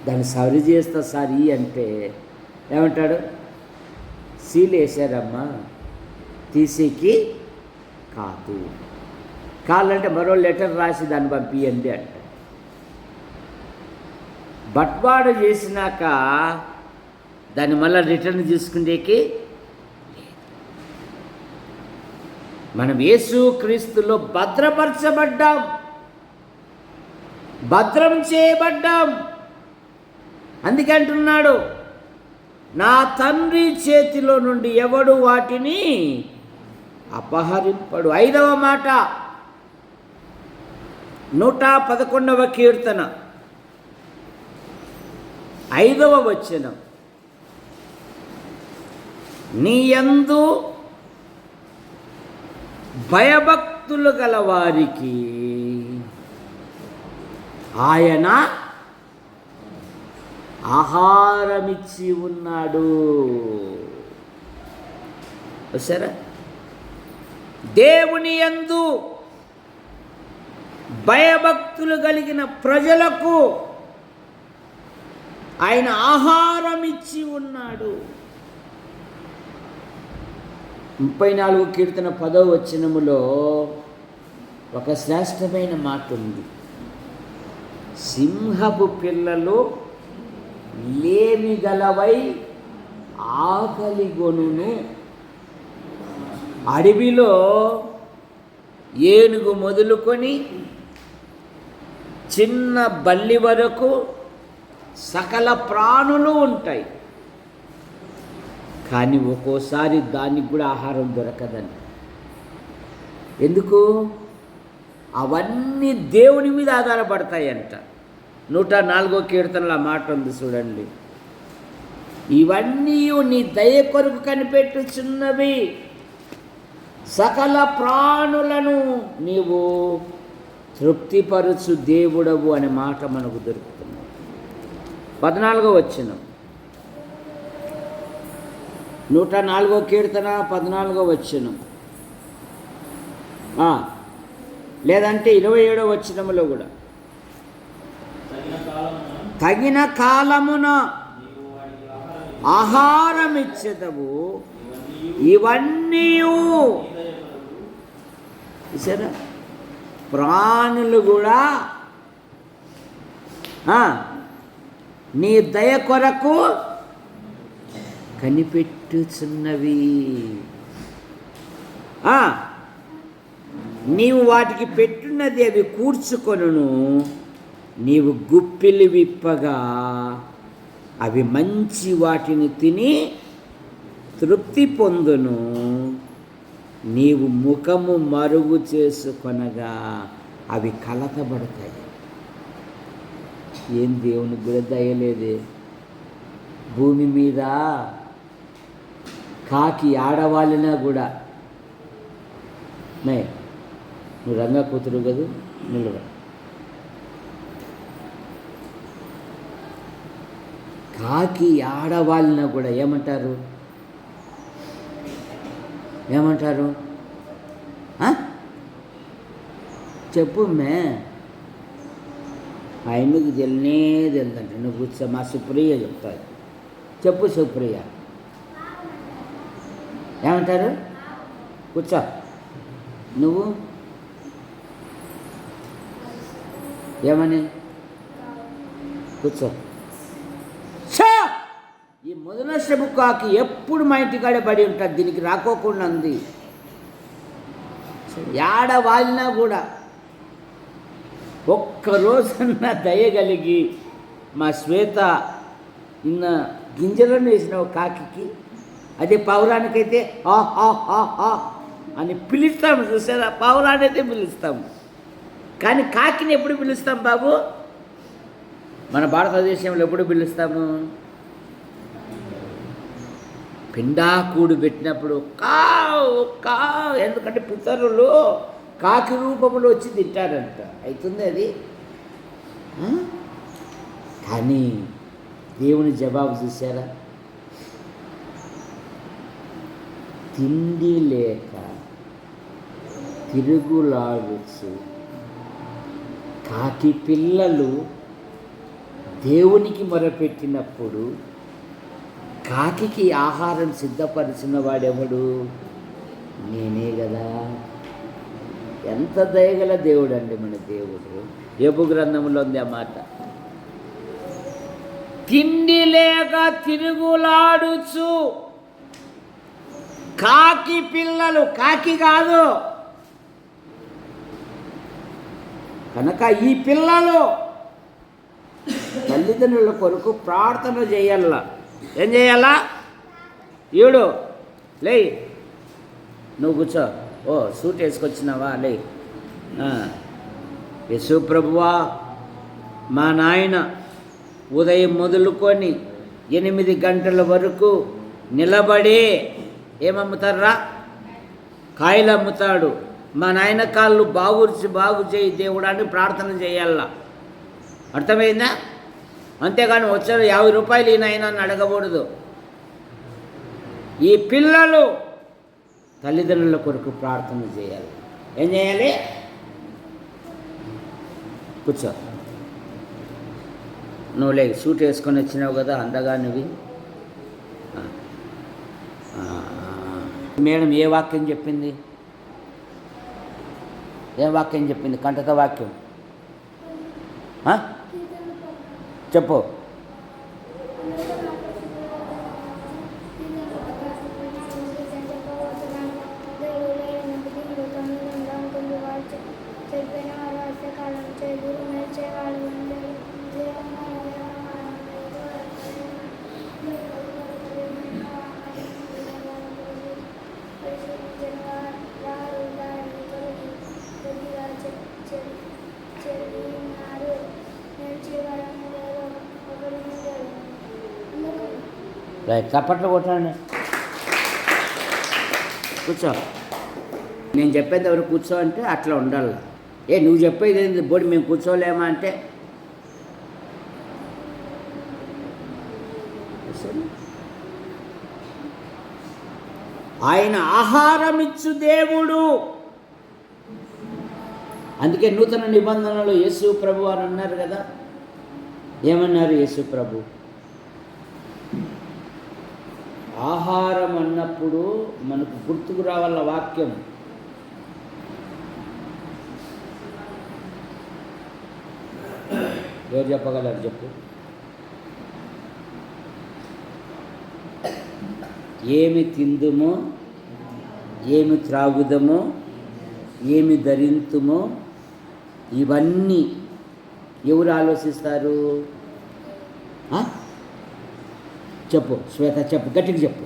దాన్ని సరి చేస్తా సార్ అంటే ఏమంటాడు? సీల్ వేసారమ్మా, తీసేకి కావాలంటే మరో లెటర్ రాసి దాన్ని పంపించండి అంట. బట్వాడు చేసినాక దాన్ని మళ్ళీ రిటర్న్ తీసుకునేకి మనం యేసు క్రీస్తులో భద్రపరచబడ్డాం, భద్రం చేయబడ్డాం. అందుకే అంటున్నాడు, నా తండ్రి చేతిలో నుండి ఎవడు వాటిని అపహరింపడు. 5వ మాట 111వ కీర్తన 5వ వచనం, నీయందు భయభక్తులు గల వారికి ఆయన ఆహారమిచ్చి ఉన్నాడు. సరే, దేవుని యందు భయభక్తులు కలిగిన ప్రజలకు ఆయన ఆహారం ఇచ్చి ఉన్నాడు. 34 కీర్తన 10వ వచనములో ఒక శ్రేష్టమైన మాట ఉంది. సింహపు పిల్లలు లేమి గలవై ఆకలిగొనును, అడవిలో ఏనుగు మొదలుకొని చిన్న బల్లి వరకు సకల ప్రాణులు ఉంటాయి, కానీ ఒక్కోసారి దానికి కూడా ఆహారం దొరకదని. ఎందుకు? అవన్నీ దేవుని మీద ఆధారపడతాయంట. 104వ కీర్తనలో ఆ మాట ఉంది చూడండి, ఇవన్నీ నీ దయ కొరకు కనిపెట్టుచున్నవి, సకల ప్రాణులను నీవు తృప్తిపరచు దేవుడవు అనే మాట మనకు దొరుకుతుంది. 14వ వచనం 104వ కీర్తన 14వ వచనం, లేదంటే 27వ వచనములో కూడా, తగిన కాలమున ఆహారం ఇచ్చేదవు, ఇవన్నీ సరే ప్రాణులు కూడా నీ దయ కొరకు కనిపెట్టుచున్నవి. నీవు వాటికి పెట్టున్నది అవి కూర్చుకొనును, నీవు గుప్పిలి విప్పగా అవి మంచి వాటిని తిని తృప్తి పొందును, నీవు ముఖము మరుగు చేసుకొనగా అవి కలతబడతాయి. ఏం దేవునికి కూడా దయలేదే. భూమి మీద కాకి ఆడవాళ్ళినా కూడా నువ్వు రంగా కూతురు కదా నిలువ, కాకి ఆడవాళ్ళినా కూడా ఏమంటారు? చెప్పు మే ఆయనకు తెలియదంటే నువ్వు కూర్చో, మా సుప్రియ చెప్తాది. చెప్పు సుప్రియ, ఏమంటారు? కూర్చో నువ్వు ఏమని కూర్చో. ఈ మొదలశ్రమ కాకి ఎప్పుడు మా ఇంటికాడే పడి ఉంటుంది, దీనికి రాకోకుండా ఉంది. ఆడవాళ్ళినా కూడా ఒక్కరోజన్నా దయగలిగి మా శ్వేత నిన్న గింజలను వేసిన కాకి, అదే పౌరానికైతే అని పిలుస్తాము. చూసారా, పౌరానైతే పిలుస్తాము, కానీ కాకిని ఎప్పుడు పిలుస్తాం బాబు? మన భారతదేశంలో ఎప్పుడు పిలుస్తాము? పిండాకూడు పెట్టినప్పుడు కావు కావు, ఎందుకంటే పితరులు కాకి రూపంలో వచ్చి తింటారంట. అవుతుంది అది. ఆ? కానీ దేవుని జవాబు చూసారా? తిండి లేక తిరుగులాడుచు కాకి పిల్లలు దేవునికి మొరపెట్టినప్పుడు కాకికి ఆహారం సిద్ధపరిచిన వాడెవడు? నేనే కదా. ఎంత దయగల దేవుడు అండి మన దేవుడు. యోబు గ్రంథంలో ఉంది ఆ మాట. తిండి లేక తిరుగులాడుచు కాకి పిల్లలు, కాకి కాదు కనుక ఈ పిల్లలు తల్లిదండ్రుల కొరకు ప్రార్థన చేయాల. ఏం చేయాలా? ఈడు లే, నువ్వు కూర్చో. ఓ సూట్ వేసుకొచ్చినావా? లే. యేసు ప్రభువా, మా నాయన ఉదయం మొదలుకొని 8 గంటల వరకు నిలబడి ఏమమ్ముతారా? కాయలు అమ్ముతాడు. మా నాయన కాళ్ళు బాగు చేయి దేవుడా అని ప్రార్థన చేయాల. అర్థమైందా? అంతేగాని వచ్చారు 50 రూపాయలు ఈ నాయన అని అడగకూడదు. ఈ పిల్లలు తల్లిదండ్రుల కొరకు ప్రార్థన చేయాలి. ఏం చేయాలి? కూర్చో. నువ్వు లే, సూట్ వేసుకొని వచ్చినావు కదా అందగా నువ్వు. మేడం ఏ వాక్యం చెప్పింది? ఏం వాక్యం చెప్పింది? కంటత వాక్యం చెప్పు. రైట్, చప్పట్లు కొట్టండి. కూర్చో. నేను చెప్పేది ఎవరు కూర్చో అంటే అట్లా ఉండాలి. నువ్వు చెప్పేది ఏంది బోడి, మేము కూర్చోలేమా అంటే ఆయన ఆహారం ఇచ్చు దేవుడు. అందుకే నూతన నిబంధనలో యేసు ప్రభు అని అన్నారు కదా. ఏమన్నారు యేసు ప్రభు? ఆహారం అన్నప్పుడు మనకు గుర్తుకు రావాల వాక్యం. ఎవరు చెప్పగలరు? చెప్పు. ఏమి తిందుమో, ఏమి త్రాగుదమో, ఏమి ధరింతుమో ఇవన్నీ ఎవరు ఆలోచిస్తారు? చెప్పు శ్వేత, చెప్పు, గట్టిగా చెప్పు.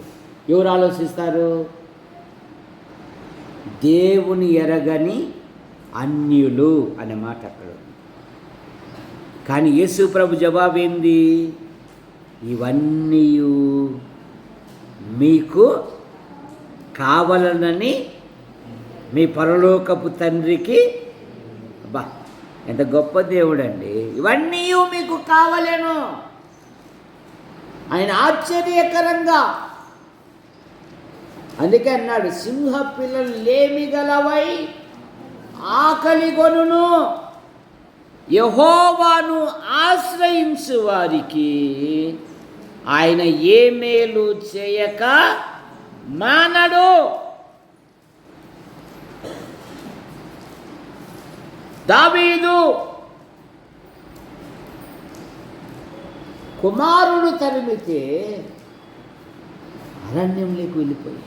ఎవరు ఆలోచిస్తారు? దేవుని ఎరగని అన్యులు అనే మాట అక్కడ. కానీ యేసు ప్రభు జవాబు ఏంది? ఇవన్నీ మీకు కావాలనని మీ పరలోకపు తండ్రికి. అబ్బా, ఎంత గొప్ప దేవుడండి! ఇవన్నీ మీకు కావాలేను. ఆయన ఆశ్చర్యకరంగా అందుకే అన్నాడు, సింహ పిల్లలు లేమి గలవై ఆకలి కొనును, యెహోవాను ఆశ్రయించు వారికి ఆయన ఏ మేలు చేయక మానడు. దావీదు కుమారుడు తరిమితే అరణ్యంలోకి వెళ్ళిపోయి,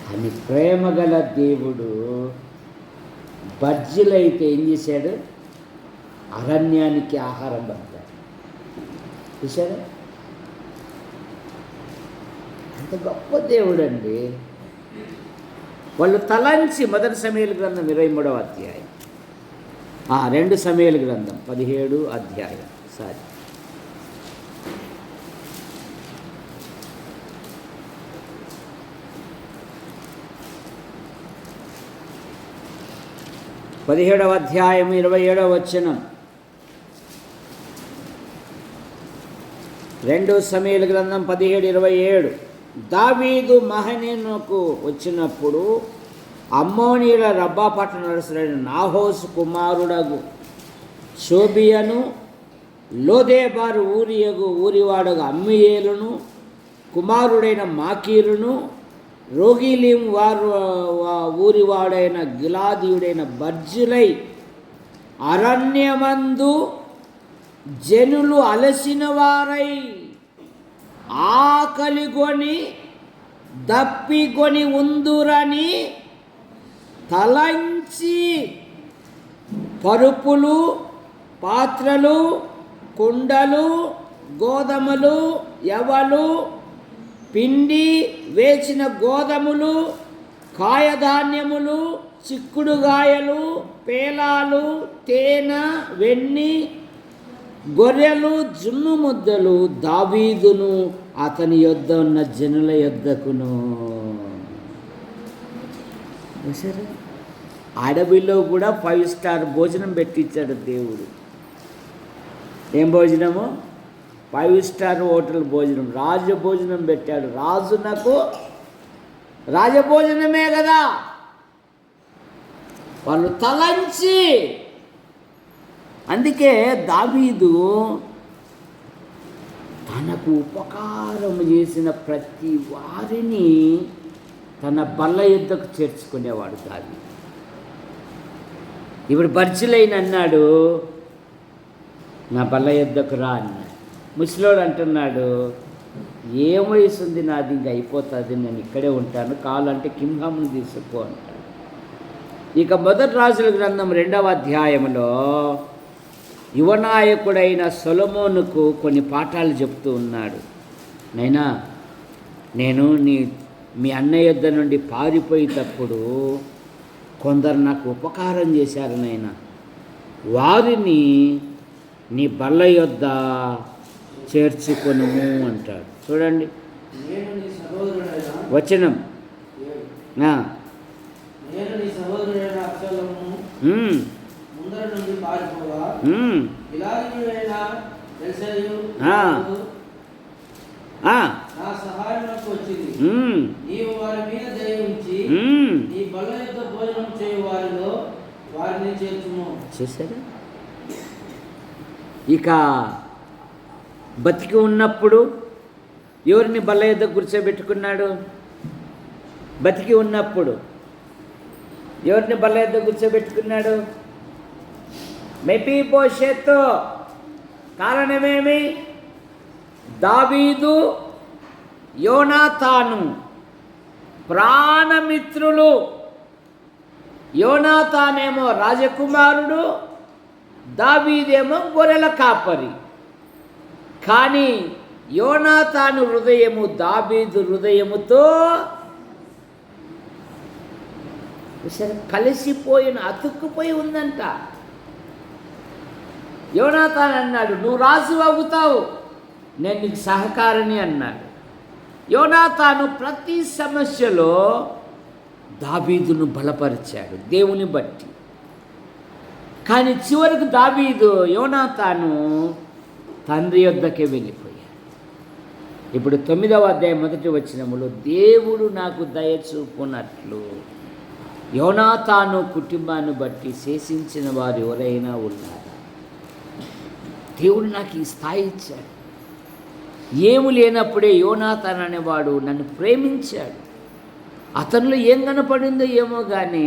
కానీ ప్రేమగల దేవుడు బర్జిలైతే ఏం చేశాడు? అరణ్యానికి ఆహారం పంపాడు. చూశారా? అంత గొప్ప దేవుడు అండి. వాళ్ళు తలంచి మొదటి సమూయేలు గ్రంథం 23వ అధ్యాయం, 2 సమూయేలు గ్రంథం 17 అధ్యాయం. సారీ, 17వ అధ్యాయం 27వ వచనం. 2 సమూయేలు గ్రంథం 17:27. దావీదు మహనీముకు వచ్చినప్పుడు అమ్మోనీయుల రబ్బా పట్టణస్థుడైన నాహోసు కుమారుడగు షోబియను, లోదేబారు ఊరివాడగు అమ్మియేలును, కుమారుడైన మాకీరును, రోగిలీం వారు ఊరివాడైన గిలాదీయుడైన బర్జిలై అరణ్యమందు జనులు అలసిన వారై ఆకలిగొని దప్పిగొని ఉందురని తలంచి పరుపులు, పాత్రలు, కుండలు, గోధుమలు, యవలు, పిండి వేసిన గోధుమలు, కాయధాన్యములు, చిక్కుడుగాయలు, పేలాలు, తేనె, వెన్ని, గొర్రెలు, జున్ను ముద్దలు దావీదును అతని యొద్ద ఉన్న జనుల యొద్దకును. సరే, అడవిలో కూడా 5 స్టార్ భోజనం పెట్టించాడు దేవుడు. ఏం భోజనము? 5 స్టార్ హోటల్ భోజనం, రాజభోజనం పెట్టాడు. రాజునకు రాజభోజనమే కదా. వాళ్ళు తలంచి, అందుకే దావీదు తనకు ఉపకారం చేసిన ప్రతి వారిని తన బల్ల యుద్ధకు చేర్చుకునేవాడు దావీదు. ఇప్పుడు బర్జిలైన అన్నాడు, నా బల్ల యుద్ధకు రా అన్నాడు. ముసలోడు అంటున్నాడు, ఏం వయసు ఉంది నాది, ఇంక అయిపోతుంది, నేను ఇక్కడే ఉంటాను, కావాలంటే కింహామును తీసుకో అంటాడు. ఇక 1 రాజుల గ్రంథం 2వ అధ్యాయంలో యువనాయకుడైన సొలొమోనుకు కొన్ని పాఠాలు చెప్తూ ఉన్నాడు. నైనా, నేను మీ అన్నయ్య యొద్ద నుండి పారిపోయేటప్పుడు కొందరు నాకు ఉపకారం చేశారు నాయనా, వారిని నీ బల్ల యొద్ద చేర్చుకొనుము అంటాడు. చూడండి వచనం. చూసారా? ఇక బతికి ఉన్నప్పుడు ఎవరిని బల్ల యొద్ద కూర్చోబెట్టుకున్నాడు? బతికి ఉన్నప్పుడు ఎవరిని బల్ల యొద్ద కూర్చోబెట్టుకున్నాడు? మెఫీబోషెతు. కారణమేమి? దావీదు, యోనాతాను ప్రాణమిత్రులు. యోనాతానేమో రాజకుమారుడు, దావీదేమో గొర్రెల కాపరి. కానీ యోనాతాను హృదయము దావీదు హృదయముతో కలిసిపోయిన, అతుక్కుపోయి ఉందంట. యోనాతాను అన్నాడు, నువ్వు రాజు అవుతావు, నేను నీకు సహకారిని అన్నాడు. యోనాతాను ప్రతి సమస్యలో దావీదును బలపరిచాడు దేవుని బట్టి. కానీ చివరికి దావీదు, యోనాతాను తండ్రి యొద్దకే వెళ్ళిపోయాడు. ఇప్పుడు 9వ అధ్యాయం 1వ వచనములో దేవుడు నాకు దయచూపునట్లు యోనాతాను కుటుంబాన్ని బట్టి శేషించిన వారు ఎవరైనా ఉన్నారా? దేవుడు నాకు ఈ స్థాయి ఇచ్చాడు. ఏమి లేనప్పుడే యోనాతాను అనేవాడు నన్ను ప్రేమించాడు. అతనిలో ఏం కనపడిందో ఏమో కానీ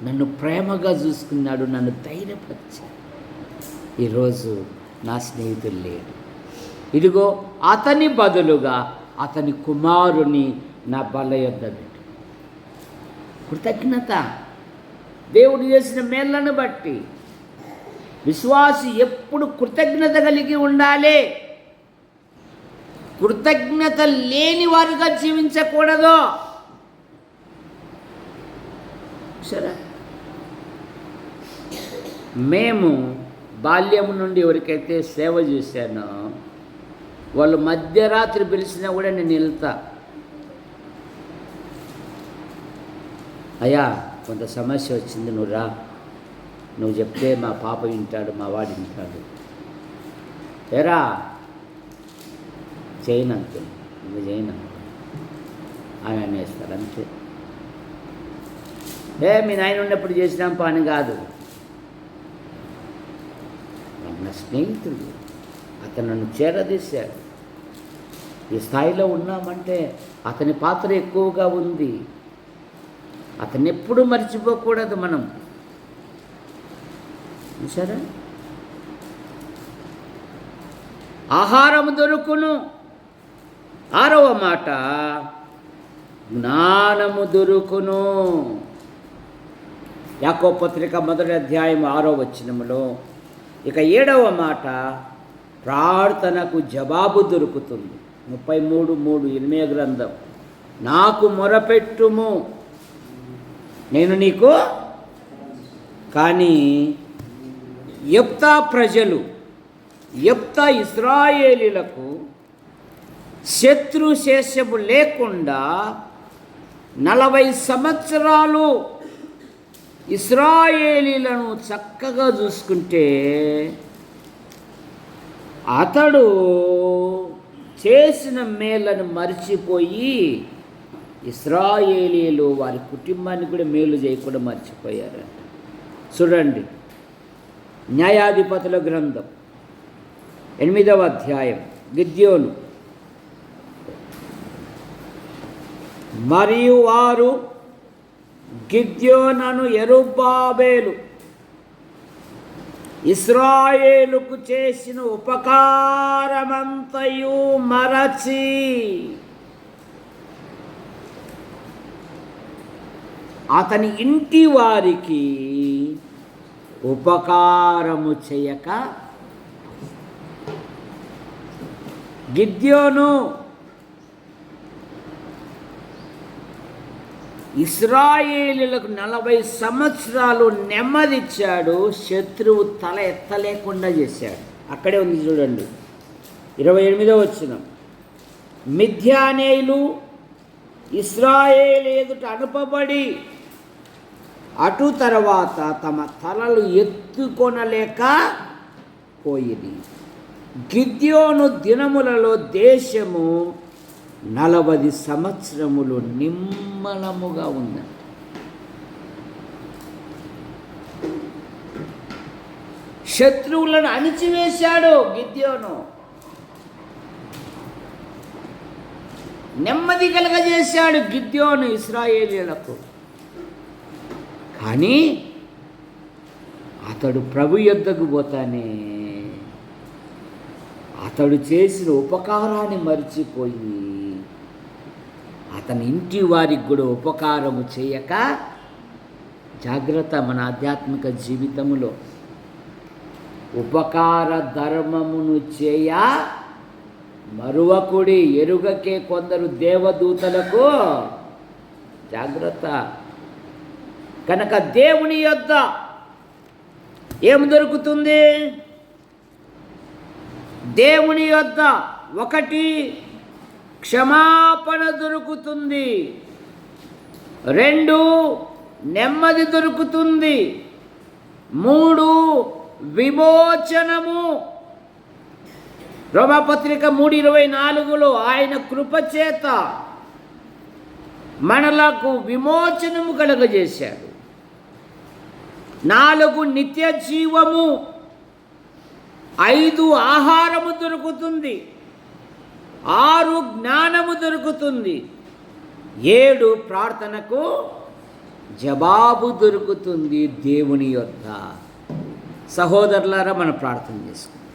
నన్ను ప్రేమగా చూసుకున్నాడు, నన్ను ధైర్యపరిచాడు. ఈరోజు నా స్నేహితులు లేడు. ఇదిగో అతని బదులుగా అతని కుమారుని నా బల్ల యొద్ద పెట్టు. కృతజ్ఞత దేవుడు చేసిన మేళ్లను బట్టి. విశ్వాసి ఎప్పుడు కృతజ్ఞత కలిగి ఉండాలి. కృతజ్ఞత లేని వారుగా జీవించకూడదు. సరే, మేము బాల్యం నుండి ఎవరికైతే సేవ చేశానో వాళ్ళు మధ్యరాత్రి పిలిచినా కూడా నేను వెళ్తా. అయ్యా కొంత సమస్య వచ్చింది, నువ్వు రా, నువ్వు చెప్తే మా పాప వింటాడు, మా వాడు వింటాడు. ఎరా చేయను అంకుల్, ఇంకా చేయను అని అనేస్తారు అంతే. మీ నాయన ఉన్నప్పుడు చేసినాం పని కాదు. నా స్నేహితుడు, అతను నన్ను చేరదీశాడు. ఈ స్థాయిలో ఉన్నామంటే అతని పాత్ర ఎక్కువగా ఉంది. అతన్ని ఎప్పుడూ మర్చిపోకూడదు మనం. చూసారా? ఆహారము దొరుకును. 6వ మాట, జ్ఞానము దొరుకును. యాకోబు పత్రిక 1వ అధ్యాయం 6వ వచనములో. ఇక 7వ మాట, ప్రార్థనకు జవాబు దొరుకుతుంది. 33:3 ఇర్మీయా గ్రంథం. నాకు మొరపెట్టుము, నేను నీకు. కానీ యెఫ్తా ఇశ్రాయేలీయులకు శత్రుశేషము లేకుండా 40 సంవత్సరాలు ఇశ్రాయేలీలను చక్కగా చూసుకుంటే అతడు చేసిన మేలను మర్చిపోయి ఇశ్రాయేలీలు వారి కుటుంబాన్ని కూడా మేలు చేయకుండా మర్చిపోయారంట. చూడండి, న్యాయాధిపతుల గ్రంథం 8వ అధ్యాయం. గిద్యోను మరియు వారు గిద్యోనను యెరుబ్బాబెలు ఇశ్రాయేలుకు చేసిన ఉపకారమంతయు మరచి అతని ఇంటి వారికి ఉపకారము చేయక, గిద్యోను ఇశ్రాయేలీయులకు 40 సంవత్సరాలు నెమ్మదిచ్చాడు, శత్రువు తల ఎత్తలేకుండా చేశాడు. అక్కడే ఉంది చూడండి, 28వ వచనం. మిద్యానీయులు ఇశ్రాయేలు ఎదుట అనుపబడి అటు తర్వాత తమ తలలు ఎత్తుకొనలేక పోయింది. గిద్యోను దినములలో దేశము 40 సంవత్సరములు నిమ్మలముగా ఉందంట. శత్రువులను అణిచివేశాడు గిద్యోను, నెమ్మది కలగజేశాడు గిద్యోను ఇశ్రాయేలీయులకు. కానీ అతడు ప్రభు యొద్దకు పోతానే అతడు చేసిన ఉపకారాన్ని మర్చిపోయి అతని ఇంటి వారికి కూడా ఉపకారము చేయక, జాగ్రత్త మన ఆధ్యాత్మిక జీవితములో. ఉపకార ధర్మమును చేయ మరువకుడి, ఎరుగకే కొందరు దేవదూతలకు. జాగ్రత్త. కనుక దేవుని యొద్ద ఏం దొరుకుతుంది? దేవుని యొద్ద 1 క్షమాపణ దొరుకుతుంది, 2 నెమ్మది దొరుకుతుంది, 3 విమోచనము. రోమాపత్రిక 3:24లో ఆయన కృపచేత మనలకు విమోచనము కలుగజేశాడు. 4 నిత్య జీవము, 5 ఆహారము దొరుకుతుంది, 6 జ్ఞానము దొరుకుతుంది, 7 ప్రార్థనకు జవాబు దొరుకుతుంది దేవుని యొద్ద. సహోదరులారా, మనం ప్రార్థన చేసుకుందాం.